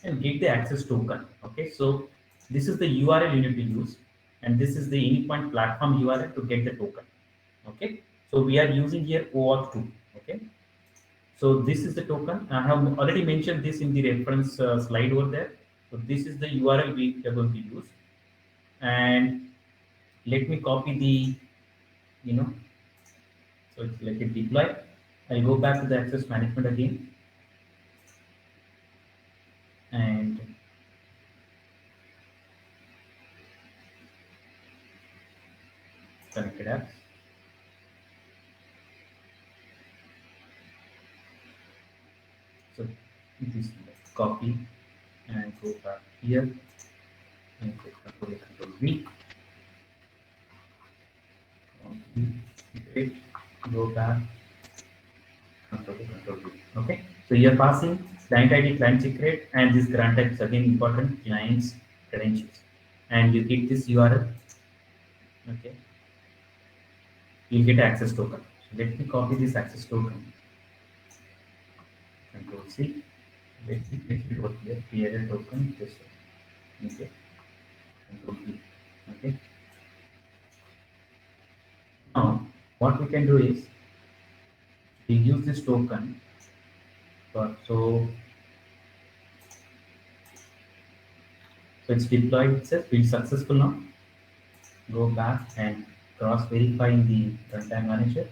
and get the access token. Okay, so this is the URL you need to use, and this is the Anypoint platform URL to get the token. Okay, so we are using here OAuth 2. Okay, so this is the token. I have already mentioned this in the reference slide over there. So this is the URL we are going to use, and let me copy the, so it's like a deploy. I'll go back to the access management again, and connected apps. So this copy and go back here and control V. Great. Go back, control V. Okay. So you're passing client ID, client secret, and this grant type is again important, client's credentials. And you hit this URL. Okay. You'll get access token. So let me copy this access token. Control C. Let me make it over here. Create a token. This one. Okay. Control V. Okay. Now, what we can do is we use this token so it's deployed itself, it's successful now. Go back and cross verify in the runtime manager.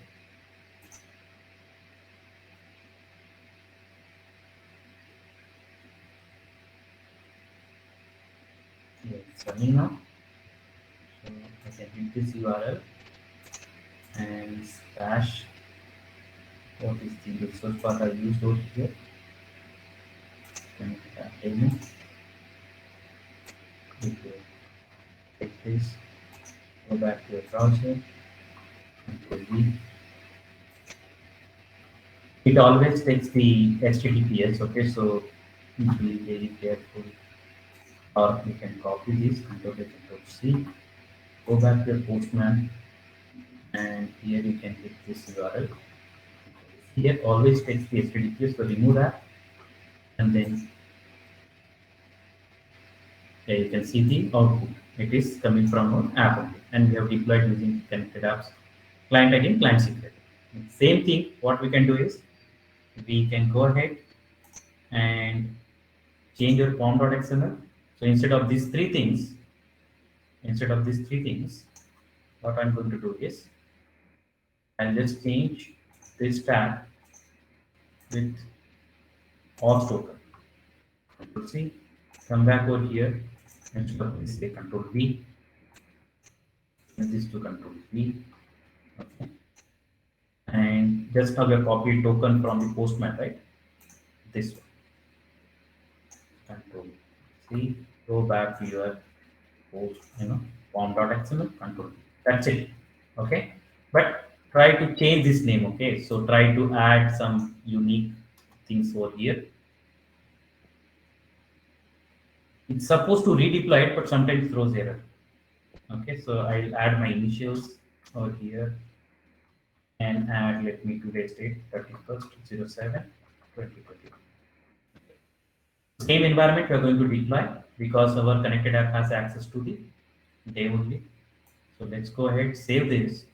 Yeah, it's running now. So I can hit this URL and slash what is the resource path I used over here. Take this, go back to your browser, Control V. It always takes the HTTPS, okay, so be very careful. Or you can copy this, Control A, Control C, go back to your Postman, and here you can hit this URL. Here always takes the HTTPS, so remove that, and then you can see the output. It is coming from our app only, and we have deployed using connected apps. Client again, client secret. Same thing. What we can do is we can go ahead and change your form.xml. So instead of these three things, what I'm going to do is I'll just change this tag with auth token. Control C, come back over here, instead of this, say Control V, and this to Control V. Okay. And just have a copy token from the Postman, right? This one. Control C, go back to your post, form.xml, Control V. That's it. Okay. But try to change this name. Okay. So try to add some unique things over here. It's supposed to redeploy it, but sometimes throws error. Okay, so I'll add my initials over here and add, let me today's date 31st 07 2020. Same environment we are going to deploy because our connected app has access to the day only. So let's go ahead, save this.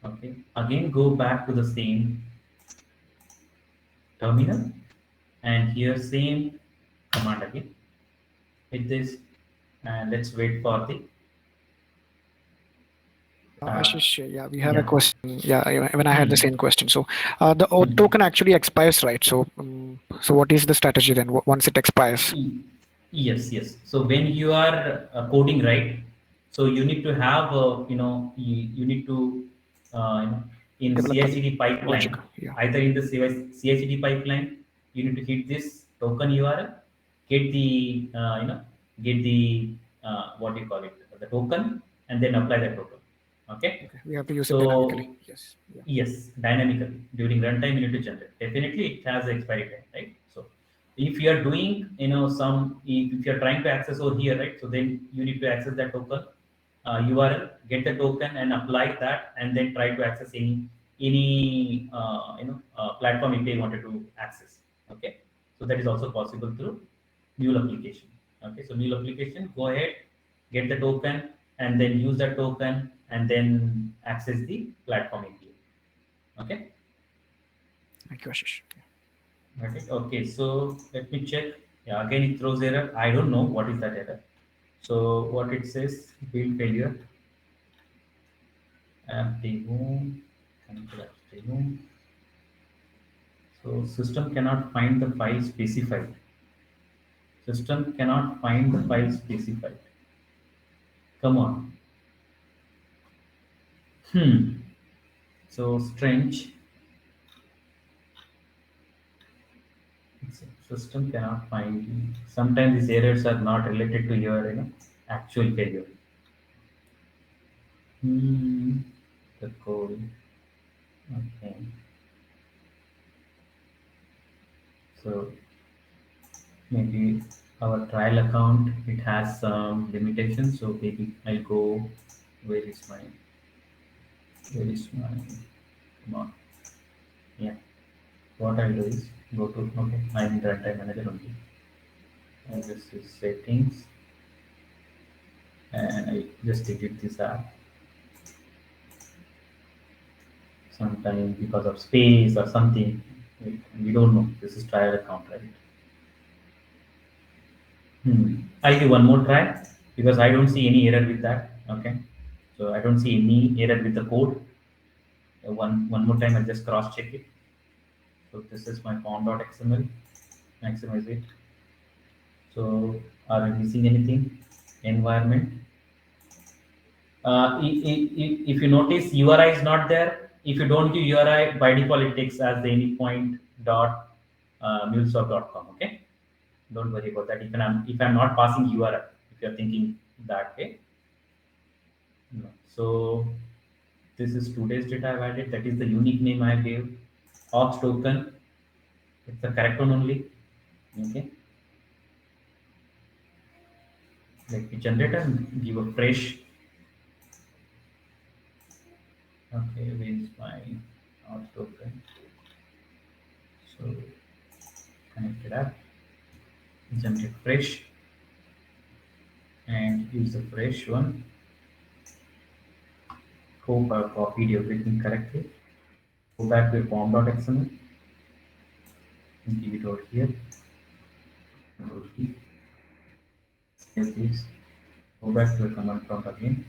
Okay, again go back to the same terminal, and here same command again. Hit this, and let's wait for the Ashish, yeah, we have yeah. a question. Yeah, even I had the same question. So the Mhm. token actually expires, right? So so what is the strategy then once it expires? Yes, yes. So when you are coding, right? So you need to have, you need to, in Develop CI/CD logic. pipeline, Yeah. either in the CI/CD pipeline, you need to hit this token URL, get the, get the, what do you call it, the token, and then apply that token. Okay. Okay. We have to use it dynamically. So Yes. Yeah. yes, dynamically during runtime you need to generate. Definitely, it has an expiry time, right? So if you are doing, some, if you are trying to access over here, right? So then you need to access that token URL, get the token and apply that, and then try to access any platform API you wanted to access. Okay, so that is also possible through Mule application. Okay, so Mule application, go ahead, get the token, and then use that token, and then access the platform API. Okay. Thank you, Ashish. Okay. Okay. So let me check. Yeah. Again, it throws error. I don't know what is that error. So what it says, build failure, app demo, connected app demo. So system cannot find the file specified. System cannot find the file specified. Come on. So strange. System cannot find. Sometimes these errors are not related to your actual failure. The code. Okay. So maybe our trial account it has some limitations. So maybe I'll go. Where is my? Where is my? Come on. Yeah. What I'll do is go to okay. I'm in runtime manager only. And this is settings, and I just delete this app. Sometime because of space or something. We don't know. This is trial account, right? I'll give one more try because I don't see any error with that. Okay, so I don't see any error with the code. One more time, I'll just cross check it. So this is my form.xml. Maximize it. So are we missing anything? Environment. If you notice URI is not there, if you don't give URI, by default it takes as the anypoint dot mulesoft.com. Okay, don't worry about that. If I'm not passing URI, if you're thinking that way, no. So this is today's data I've added. That is the unique name I gave. Aux token, it's the correct one only. Okay, let me generate and give a fresh. Okay, where is my aux token? So connected app, generate fresh, and use the fresh one. Hope I've copied everything correctly. Go back to your form.xml and give it over here. Control T. Save this. Go back to the command prompt again.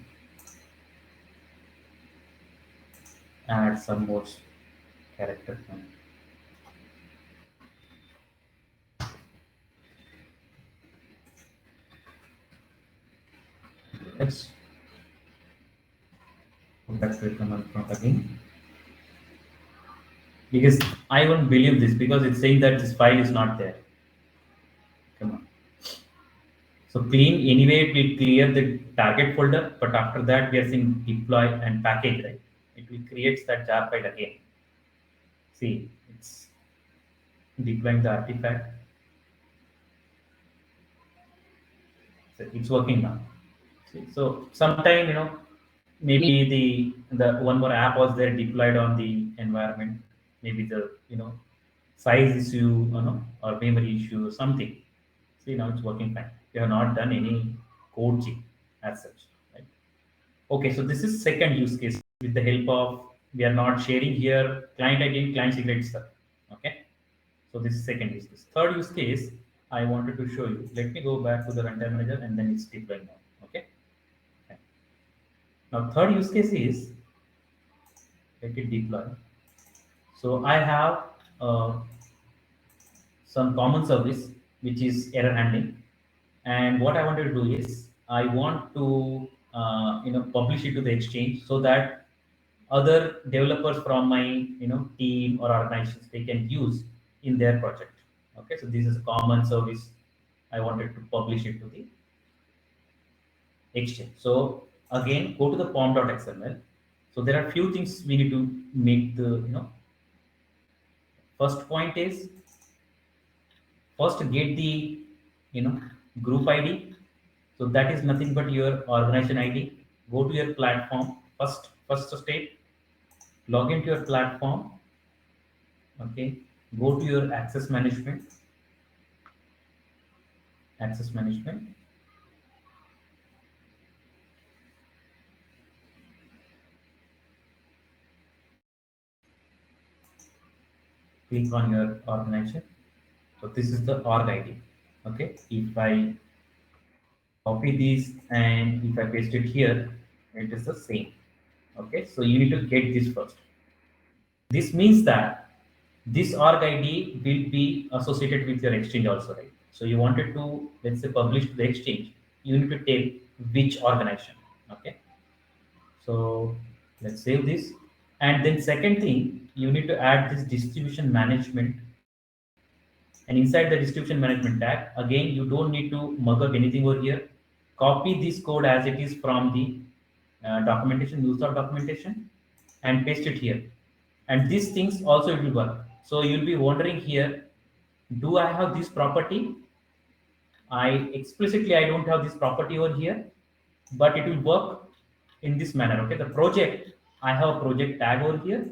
Add some more character. Let's go back to the command prompt again. Because I won't believe this because it's saying that this file is not there. Come on. So clean anyway, it will clear the target folder, but after that we are seeing deploy and package, right? It will create that jar file again. See, it's deploying the artifact. So it's working now. See, so sometime maybe the one more app was there deployed on the environment. Maybe the size issue, or memory issue or something. See, now it's working fine. We have not done any code check as such, right? Okay, so this is second use case with the help of we are not sharing here client ID, client secret stuff. Okay, so this is second use case. Third use case I wanted to show you. Let me go back to the runtime manager and then it's deploying now. Okay. Now third use case is let it deploy. So I have some common service which is error handling, and what I wanted to do is I want to publish it to the exchange so that other developers from my team or organizations they can use in their project. Okay, so this is a common service. I wanted to publish it to the exchange. So again, go to the form.xml. So there are few things we need to make the first point is first get the group ID. So that is nothing but your organization ID. Go to your platform first step. Log into your platform. Okay. Go to your access management. Access management. Click on your organization. So this is the org ID. Okay. If I copy this, and if I paste it here, it is the same. Okay, so you need to get this first. This means that this org ID will be associated with your exchange also, right? So you wanted to, let's say, publish to the exchange, you need to take which organization. Okay, so let's save this. And then second thing, you need to add this distribution management. And inside the distribution management tag, again, you don't need to mug up anything over here. Copy this code as it is from the documentation, MuleSoft documentation, and paste it here. And these things also it will work. So you'll be wondering here, do I have this property? I don't have this property over here, but it will work in this manner. Okay, the project, I have a project tag over here,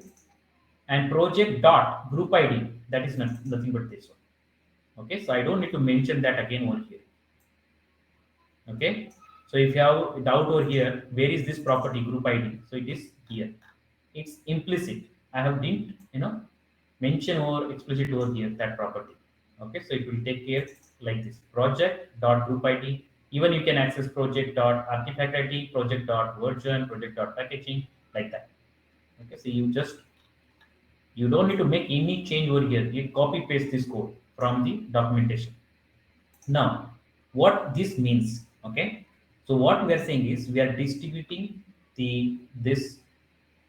and project dot group ID, that is nothing but this one. Okay, so I don't need to mention that again over here. Okay, so if you have a doubt over here, where is this property group ID? So it is here. It's implicit. I have didn't mention or explicit over here that property. Okay, so it will take care like this: project dot group ID. Even you can access project dot artifact ID, project dot version, project dot packaging, like that. Okay, so you don't need to make any change over here. You copy paste this code from the documentation. Now, what this means, okay? So what we are saying is we are distributing this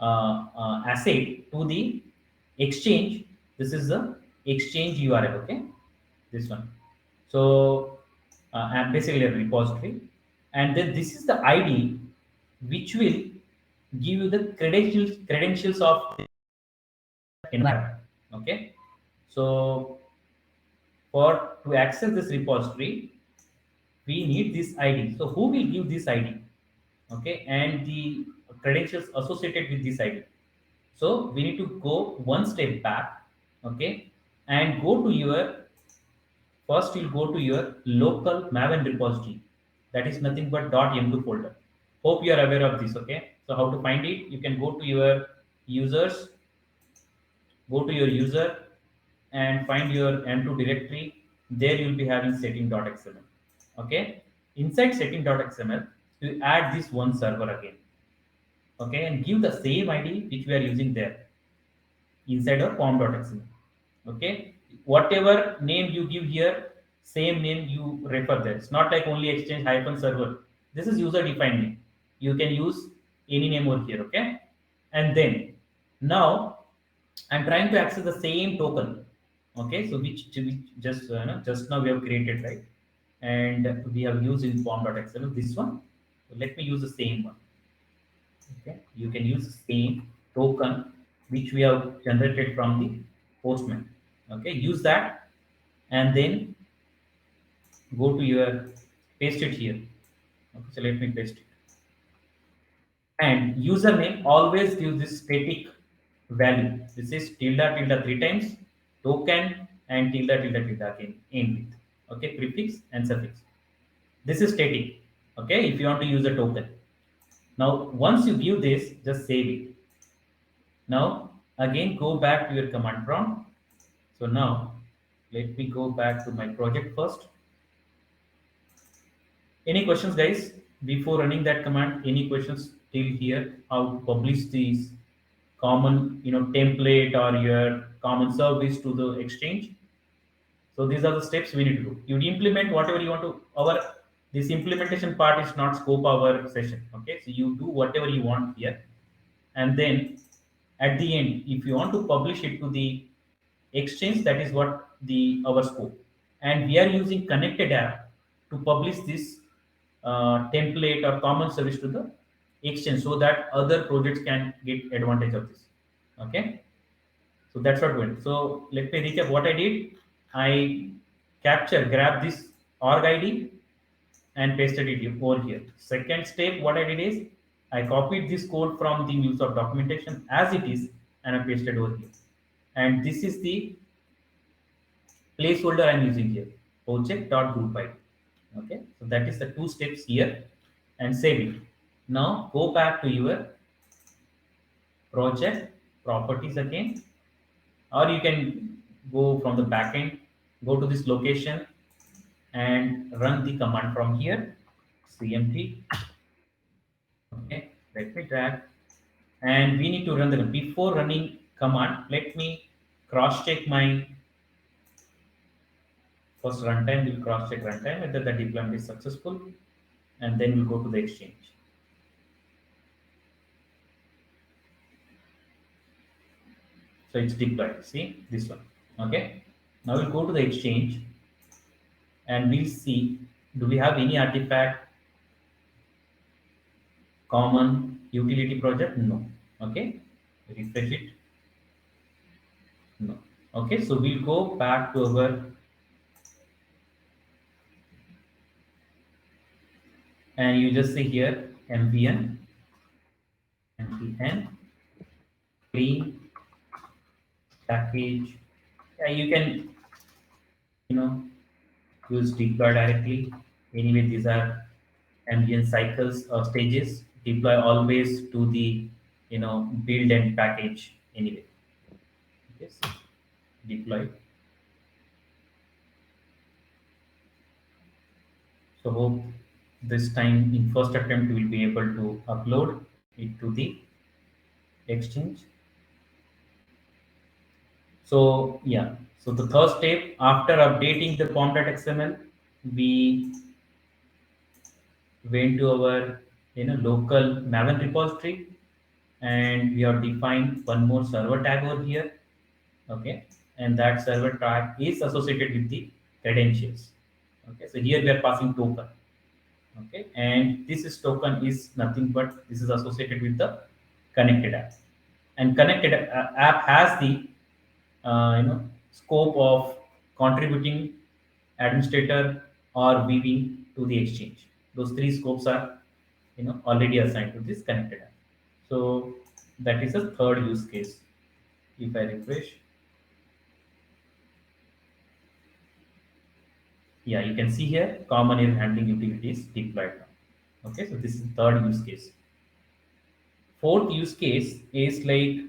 asset to the exchange. This is the exchange URL, okay? This one. So and basically a repository, and then this is the ID which will give you the credentials of the environment. Okay, so to access this repository, we need this ID. So who will give this ID? Okay, and the credentials associated with this ID. So we need to go one step back, okay, and go to your first. You'll go to your local Maven repository. That is nothing but .m2 folder. Hope you are aware of this. Okay, so how to find it? You can go to your users, go to your user, and find your m2 directory. There you'll be having setting.xml. Okay, inside setting.xml, you add this one server again. Okay, and give the same ID which we are using there inside our pom.xml. Okay, whatever name you give here, same name you refer there. It's not like only exchange hyphen server. This is user defined name. You can use any name over here. Okay, and then now I'm trying to access the same token. Okay, so which just now we have created, right? And we have used in pom.xml this one. So let me use the same one. Okay, you can use the same token which we have generated from the Postman. Okay, use that, and then go to your paste it here. Okay, so let me paste it. And username, always give this static value. This is tilde tilde 3 times, token, and tilde tilde tilde again, end with. Okay, prefix and suffix. This is static. Okay, if you want to use a token. Now, once you give this, just save it. Now, again, go back to your command prompt. So now, let me go back to my project first. Any questions, guys? Before running that command, any questions till here? How to publish these common, template or your common service to the exchange? So these are the steps we need to do. You implement whatever you want to. This implementation part is not scope our session. Okay, so you do whatever you want here, and then at the end, if you want to publish it to the exchange, that is what our scope. And we are using connected app to publish this template or common service to the exchange, so that other projects can get advantage of this. Okay, so that's what went. So let me recap what I did. I grab this org ID and pasted it over here. Second step, what I did is I copied this code from the MuleSoft documentation as it is, and I pasted over here. And this is the placeholder I'm using here, project.group ID. Okay, so that is the 2 steps here, and save it. Now go back to your project properties again, or you can go from the backend, go to this location and run the command from here. CMD. Okay, let me drag, and we need to run the before running command. Let me cross check my first runtime. We'll cross check runtime whether the deployment is successful, and then we'll go to the exchange. So it's deployed. See this one. Okay. Now we'll go to the exchange and we'll see, do we have any artifact common utility project? No. Okay. Refresh it. No. Okay. So we'll go back to our, and you just see here MVN, MVN, clean package. Yeah, you can, use deploy directly. Anyway, these are ambient cycles or stages. Deploy always to the, build and package anyway. Okay, so deploy. So hope this time in first attempt we will be able to upload it to the exchange. So yeah, so the third step after updating the pom.xml, we went to our local Maven repository and we have defined one more server tag over here. Okay, and that server tag is associated with the credentials. Okay, so here we are passing token. Okay, and this is token is nothing but this is associated with the connected app, and connected app has the scope of contributing administrator or weaving to the exchange. Those three scopes are already assigned to this connected app. So that is a third use case. If I refresh, yeah, you can see here common error handling utilities deployed now. Okay, so this is the third use case. Fourth use case is like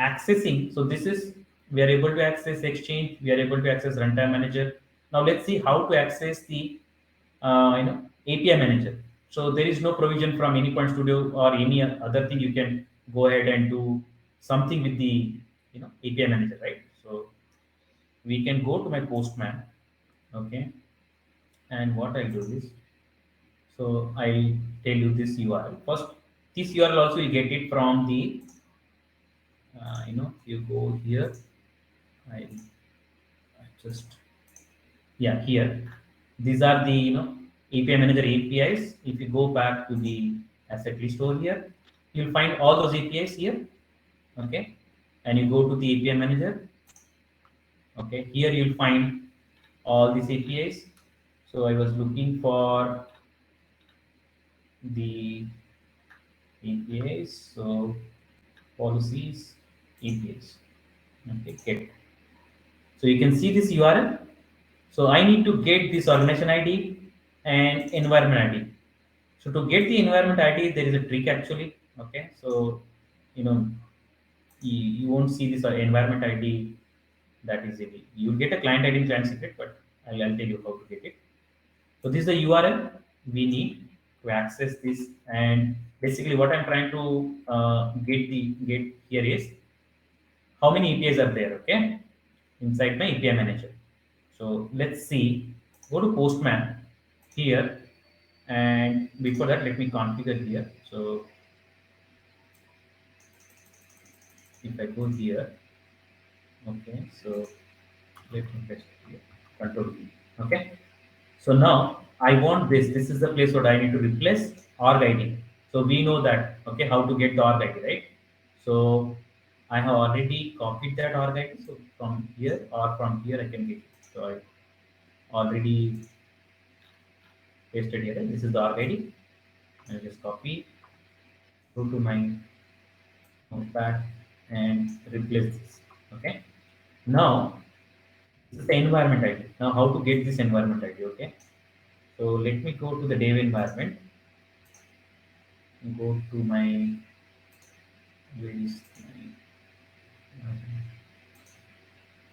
accessing. So this is, we are able to access exchange, we are able to access runtime manager. Now let's see how to access the API manager. So there is no provision from Anypoint Studio or any other thing. You can go ahead and do something with the API manager, right? So we can go to my Postman. Okay, and what I'll do is, so I'll tell you this URL first. This URL also you get it from the you go here. I just, yeah, here these are the API manager APIs. If you go back to the asset list over here, you'll find all those APIs here. Okay, and you go to the API manager. Okay, here you'll find all these APIs. So I was looking for the APIs. So policies, APIs. Okay, get. So you can see this URL. So I need to get this organization ID and environment ID. So to get the environment ID, there is a trick actually. Okay, so you won't see this environment ID that easily. You'll get a client ID and client secret, but I'll tell you how to get it. So this is the URL we need to access this, and basically what I'm trying to get here is how many APIs are there. Okay, inside my API manager. So let's see. Go to Postman here, and before that, let me configure here. So if I go here, okay, so let me press here, Control V. Okay, so now I want this. This is the place where I need to replace org ID. So we know that, okay, how to get the org ID, right? So I have already copied that org ID. So from here or from here, I can get it. So I already pasted here. Right? This is the org ID. I'll just copy, go to my notepad and replace this. Okay. Now this is the environment ID. Now how to get this environment ID? Okay. So let me go to the dev environment. Go to my, where is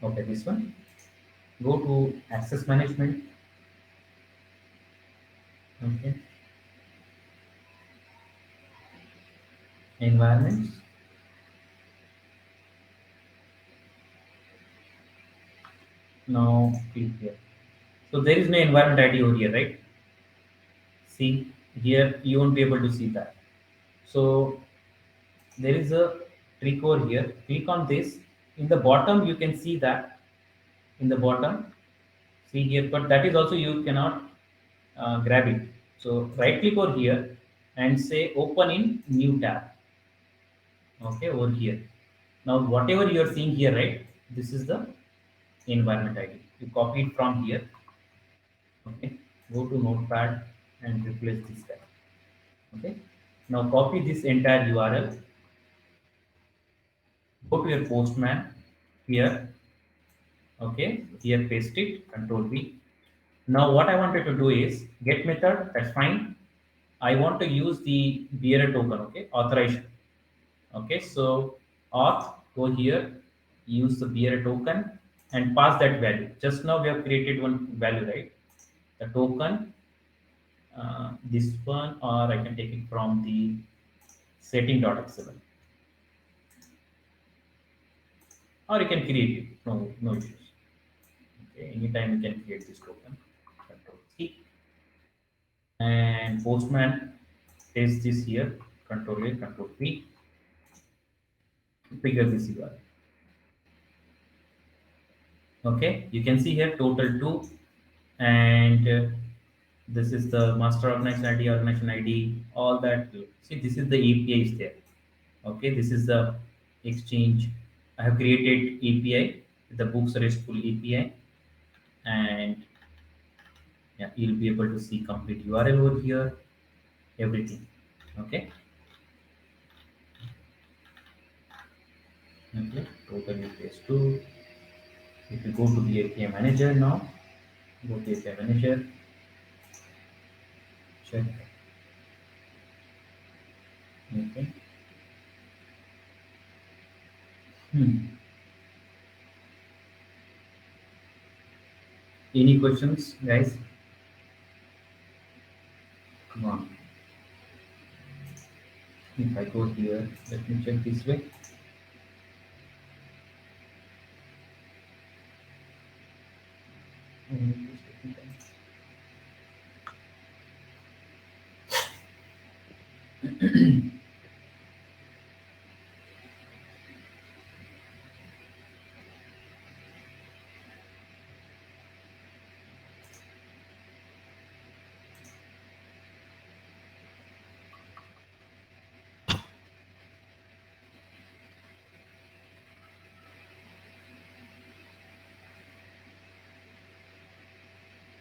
my, okay, this one. Go to access management. Okay. environments. Now click here. So there is no environment ID over here, right? See here, you won't be able to see that. So there is a trick over here. Click on this. In the bottom, you can see that in the bottom. See here, but that is also you cannot grab it. So right click over here and say open in new tab. Okay, over here. Now whatever you are seeing here, right? This is the environment ID. You copy it from here. Okay, go to Notepad and replace this guy. Okay, now copy this entire URL. Go to your Postman here. Okay, here paste it. Control V. Now what I wanted to do is get method. That's fine. I want to use the bearer token. Okay, authorization. Okay, so auth, go here, use the bearer token and pass that value. Just now we have created one value, right? The token, this one, or I can take it from the setting.xml, or you can create it. No issues. Okay, anytime you can create this token. Control C and Postman paste this here. Control A, Control V. Figure this URL. Okay, you can see here total 2, and this is the master organization ID, all that. See, this is the API is there. Okay, this is the exchange. I have created API, the books RESTful API, and yeah, you'll be able to see complete URL over here, everything. Okay. Okay, total API 2. If you go to the API manager now, go to API manager, check. Okay. Any questions, guys? Come on. If I go here, let me check this way.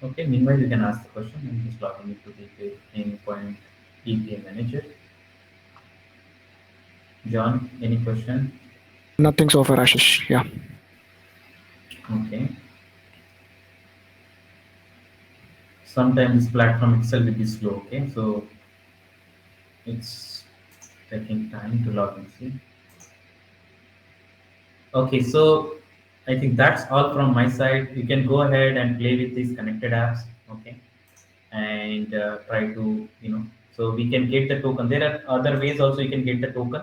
Okay, meanwhile you can ask the question. I'm just logging into the Endpoint API manager. John, any question? Nothing so far, Ashish. Yeah. Okay. Sometimes this platform itself will be slow. Okay, so it's taking time to log in. See. Okay, so I think that's all from my side. You can go ahead and play with these connected apps. Okay, and try to so we can get the token. There are other ways also you can get the token.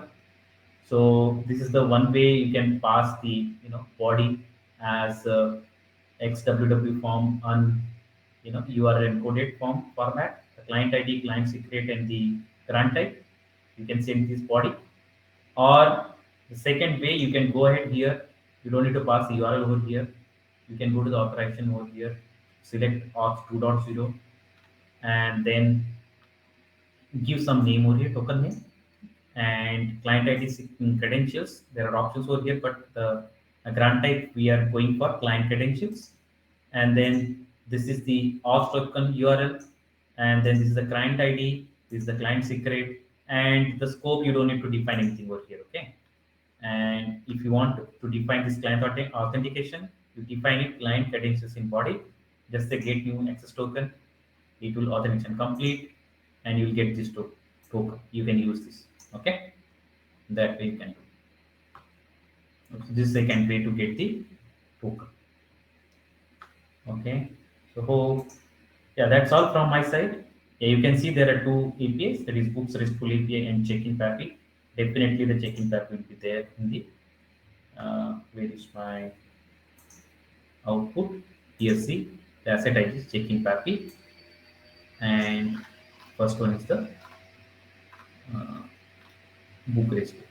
So this is the one way you can pass the body as XWW form on URL encoded form format, the client ID, client secret, and the grant type. You can send this body. Or the second way, you can go ahead here. You don't need to pass the URL over here. You can go to the authorization over here, select auth 2.0, and then give some name over here, token name, and client ID credentials. There are options over here, but the grant type we are going for client credentials. And then this is the auth token URL, and then this is the client ID, this is the client secret, and the scope you don't need to define anything over here. Okay. And if you want to define this client authentication, you define it client credentials in body, just the get new access token, it will authentication complete, and you will get this token. You can use this. Okay, that way you can do. So this is the second way to get the token. Okay, so yeah, that's all from my side. Yeah, you can see there are two APIs, that is Books RESTful API and Check-in API. definitely the checking tab will be there in the where is my output? Here see the asset ID is checking PAPI, and first one is the uh, book register.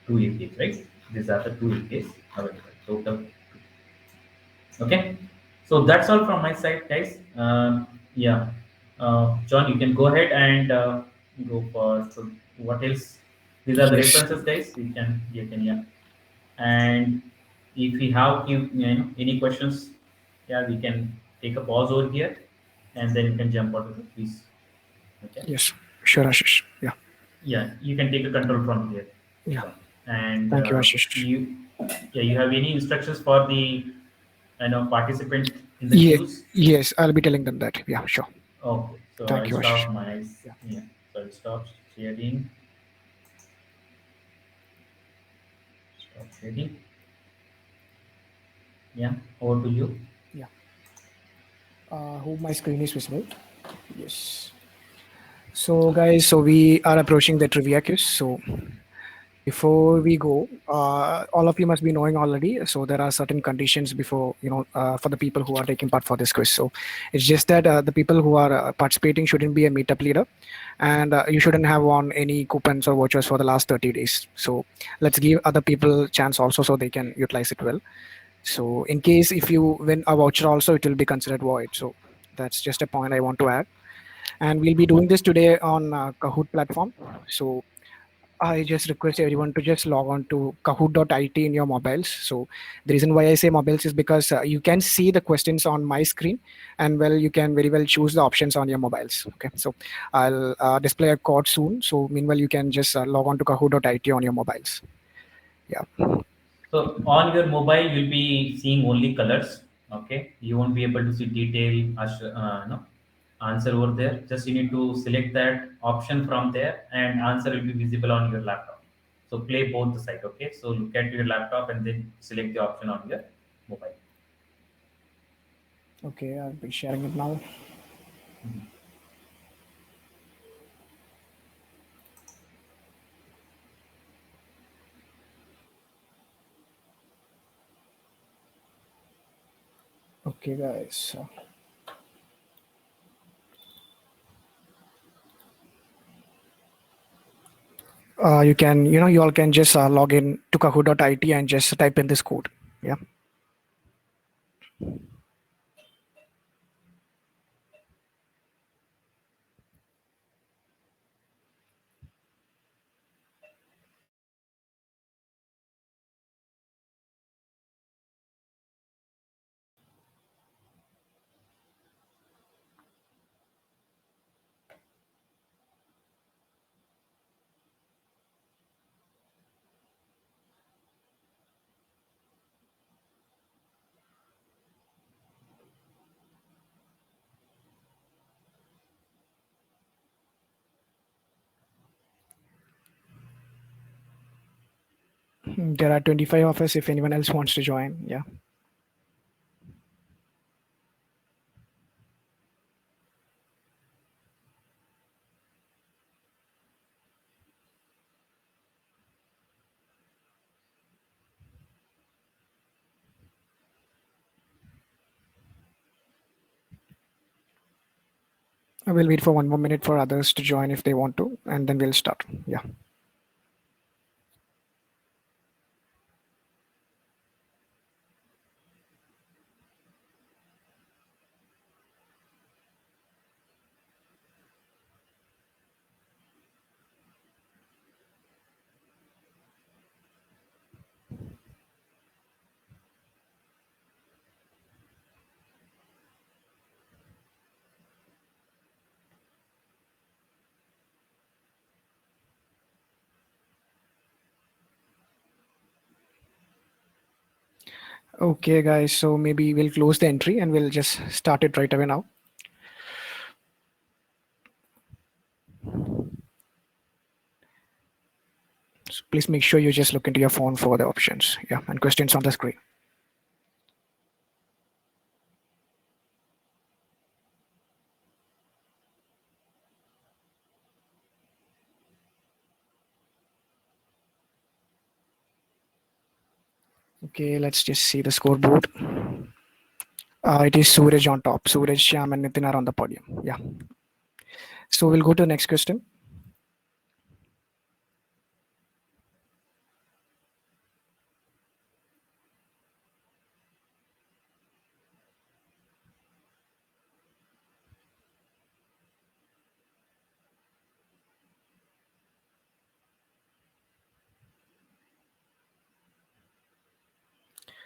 Two APIs, right? These are the two APIs available. Total. Okay. So that's all from my side, guys. Yeah. John, you can go ahead and go for so what else? These are the Yes. references, guys. You can yeah. And if we have any questions, yeah, we can take a pause over here, and then you can jump onto the quiz. Okay. Yes. Sure, Ashish. Yeah. Yeah, you can take a control from here, Yeah. John. And Thank you, Ashish. you have any instructions for the participant in the Yeah. queues? Yes, I'll be telling them that. Yeah, sure. Okay, so Thank I'll you, Ashish. stop my Yeah. yeah. So I'll stop sharing. Stop sharing. Yeah, over to you. Yeah. Hope my screen is visible. Yes. So, guys, so we are approaching the trivia quiz. So, before we go, all of you must be knowing already. So, there are certain conditions before, for the people who are taking part for this quiz. So, it's just that the people who are participating shouldn't be a meetup leader, and you shouldn't have won any coupons or vouchers for the last 30 days. So, let's give other people chance also so they can utilize it well. So, in case if you win a voucher, also it will be considered void. So, that's just a point I want to add, and we'll be doing this today on Kahoot platform. So I just request everyone to just log on to kahoot.it in your mobiles. So the reason why I say mobiles is because you can see the questions on my screen, and well, you can very well choose the options on your mobiles. Okay, so I'll display a code soon. So meanwhile, you can just log on to kahoot.it on your mobiles. Yeah. So on your mobile, you'll be seeing only colors. Okay, you won't be able to see detail, no, answer over there. Just you need to select that option from there, and answer will be visible on your laptop. So play both the side. Okay, so look at your laptop and then select the option on your mobile. Okay, I'll be sharing it now. Okay, guys. You can, you all can just log in to kahoot.it and just type in this code. Yeah. There are 25 of us if anyone else wants to join. Yeah. I will wait for one more minute for others to join if they want to, and then we'll start. Yeah. Okay, guys. So maybe we'll close the entry and we'll just start it right away now. So please make sure you just look into your phone for the options. Yeah, and questions on the screen. Okay, let's just see the scoreboard. It is Suraj on top. Suraj, Shyam, and Nitin are on the podium. Yeah. So we'll go to the next question.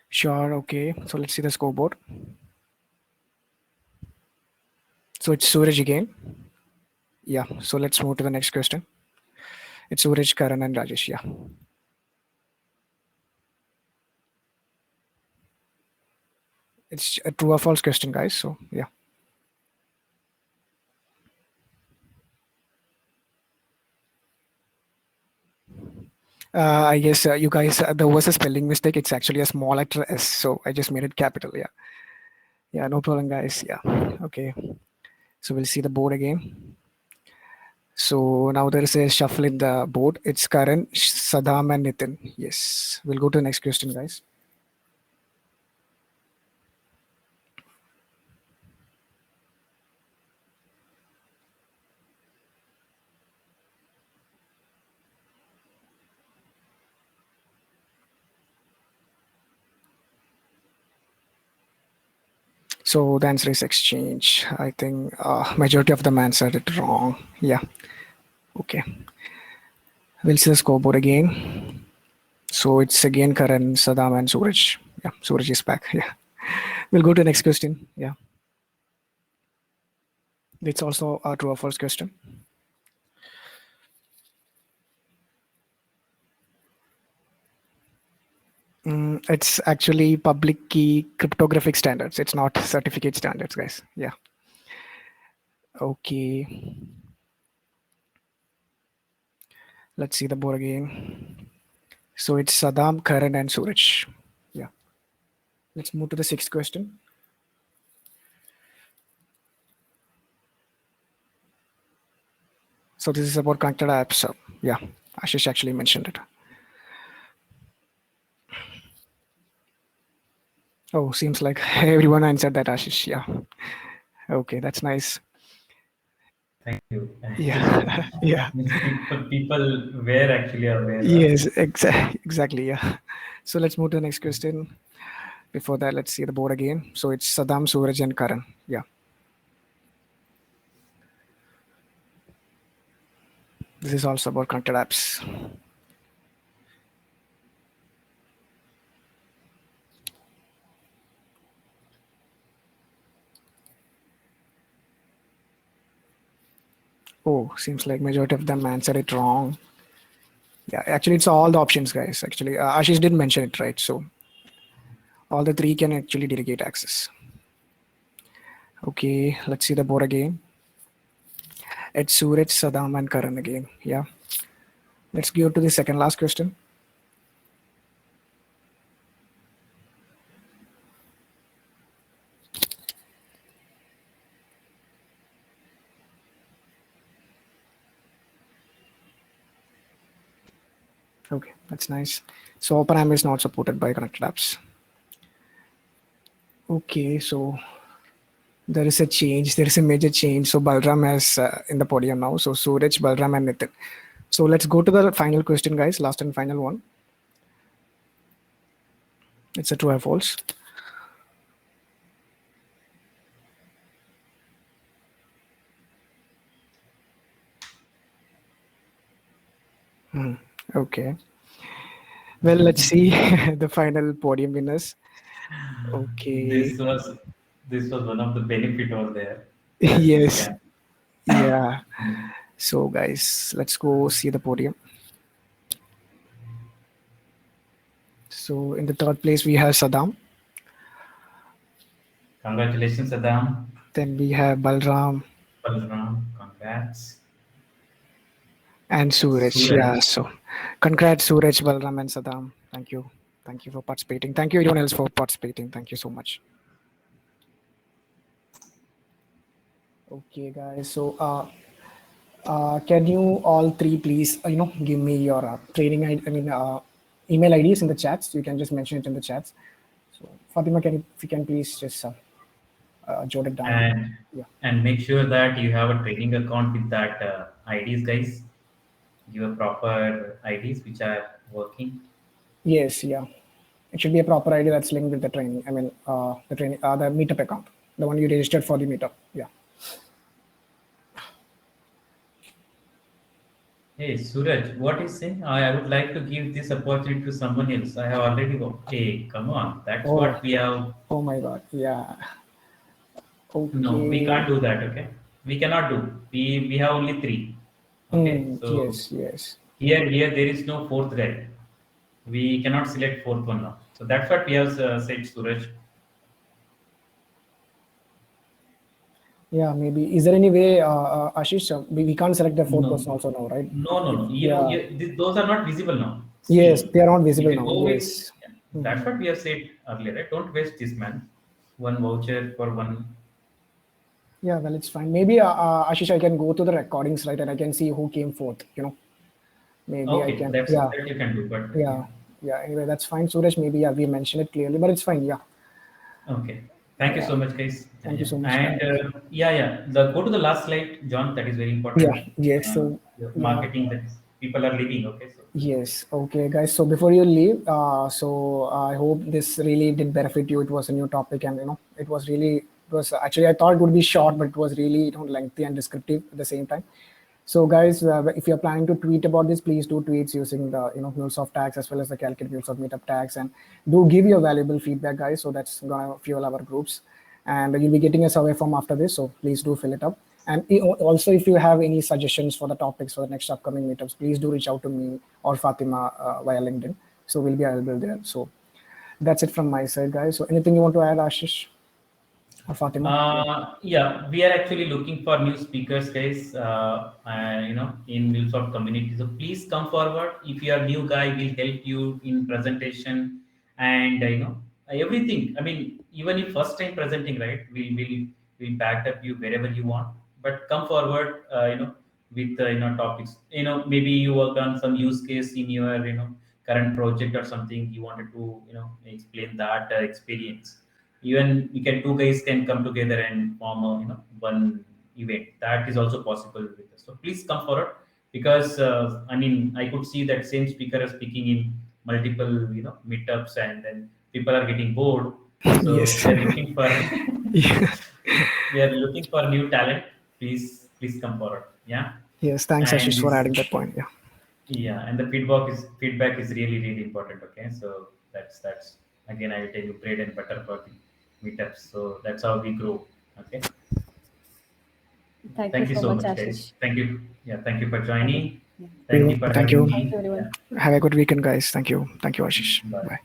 Sure. Okay. So let's see the scoreboard. So it's Suraj again. Yeah. So let's move to the next question. It's Suraj, Karan, and Rajesh. Yeah. It's a true or false question, guys. So yeah. I guess you guys, there was a spelling mistake. It's actually a small letter S, so I just made it capital. Yeah. Yeah. No problem, guys. Yeah. Okay. So we'll see the board again. So now there is a shuffle in the board. It's Karan, Saddam, and Nitin. Yes. We'll go to the next question, guys. So the answer is exchange. I think majority of them answered it wrong. Yeah. Okay. We'll see the scoreboard again. So it's again Karan, Saddam, and Suraj. Yeah, Suraj is back. Yeah. We'll go to the next question. Yeah. It's also a true or false question. It's actually public key cryptographic standards. It's not certificate standards, guys. Yeah. Okay. Let's see the board again. So it's Saddam, Karan, and Suraj. Yeah. Let's move to the sixth question. So this is about connected apps. So yeah, Ashish actually mentioned it. Oh, seems like everyone answered that, Ashish. Yeah. Okay, that's nice. Thank you. Yeah. Yeah. People were actually aware. Yes, exactly. Yeah. So let's move to the next question. Before that, let's see the board again. So it's Saddam, Suraj, and Karan. Yeah. This is also about connected apps. Oh, seems like majority of them answered it wrong. Yeah, actually, it's all the options, guys. Actually, Ashish did mention it right. So all the three can actually delegate access. Okay, let's see the board again. It's Suraj, Saddam, and Karan again. Yeah. Let's go to the second last question. Okay, that's nice. So OpenAM is not supported by connected apps. Okay, so there is a change. There is a major change. So Balram has in the podium now. So Suraj, Balram, and Nitin. So let's go to the final question, guys. Last and final one. It's a true or false. Okay. Well, let's see the final podium winners. Okay. This was one of the benefit over there. Yes. Yeah. Yeah. So, guys, let's go see the podium. So, in the third place, we have Saddam. Congratulations, Adam. Then we have Balram Balram, congrats. and Suraj. Yeah. Suraj. So, congrats, Suraj, Balram, and Saddam. Thank you. Thank you for participating. Thank you, everyone else, for participating. Thank you so much. Okay, guys. So, can you all three please, give me your training? I mean, email IDs in the chats. You can just mention it in the chats. So Fatima, if you can please just jot it down. And Yeah. and make sure that you have a training account with that IDs, guys. Your proper IDs which are working. Yes, yeah. It should be a proper ID that's linked with the training. I mean, the training, the meetup account, the one you registered for the meetup. Yeah. Hey, Suraj, what is saying? I would like to give this opportunity to someone else. I have already got. Hey, come on. That's Oh. what we have. Oh my God. Yeah. Okay. No, we can't do that. Okay, we cannot do. We have only three. Okay, so Yes. here there is no fourth guy. We cannot select fourth one now. So that's what we have said, Suraj. Yeah, maybe. Is there any way, Ashish, we can't select the fourth No. person also now, right? No. Yeah. Those are not visible now. Yes, See, they are not you visible can now. go with- Yes. yeah, that's what we have said earlier, right? Don't waste this, man. One voucher for one. Yeah, well, it's fine. Maybe, Ashish, I can go to the recordings, right, and I can see who came fourth. Maybe I Okay, can. that Yeah. you can do, but Yeah. Anyway, that's fine, Suraj. Maybe we mentioned it clearly, but it's fine. Yeah. Okay. Thank you so much, guys. Thank you so much, And go to the last slide, John. That is very important. Yeah. Yes. So Marketing that people are leaving. Okay. So yes. Okay, guys. So before you leave, so I hope this really did benefit you. It was a new topic, and it was actually, I thought it would be short, but it was really lengthy and descriptive at the same time. So guys, if you're planning to tweet about this, please do tweets using the MuleSoft tags as well as the Calculate MuleSoft meetup tags, and do give your valuable feedback, guys. So that's gonna fuel our groups, and you'll be getting a survey form after this. So please do fill it up. And also, if you have any suggestions for the topics for the next upcoming meetups, please do reach out to me or Fatima via LinkedIn. So we'll be available there. So that's it from my side, guys. So anything you want to add, Ashish or Fatima? yeah, we are actually looking for new speakers, guys. In MuleSoft community. So please come forward. If you are new guy, we'll help you in presentation and everything. I mean, even if first time presenting, right? We'll back up you wherever you want. But come forward, with topics. Maybe you work on some use case in your current project or something. You wanted to explain that experience. Even you can two guys can come together and form a one event. That is also possible with us. So please come forward, because I could see that same speaker is speaking in multiple meetups, and then people are getting bored. So Yes. we are looking for Yeah. we are looking for new talent. Please come forward. Yeah. Yes. Thanks, And Ashish, for adding that point. Yeah. yeah, and the feedback is really important. Okay, so that's again, I will tell you, bread and butter for the meetups. So that's how we grow. Okay, Thank you so much, guys. Ashish. Thank you. Yeah, thank you for joining. Yeah. Thank you for Thank having you. me. Thank you, everyone. Have a good weekend, guys. Thank you. Thank you, Ashish. Bye. Bye.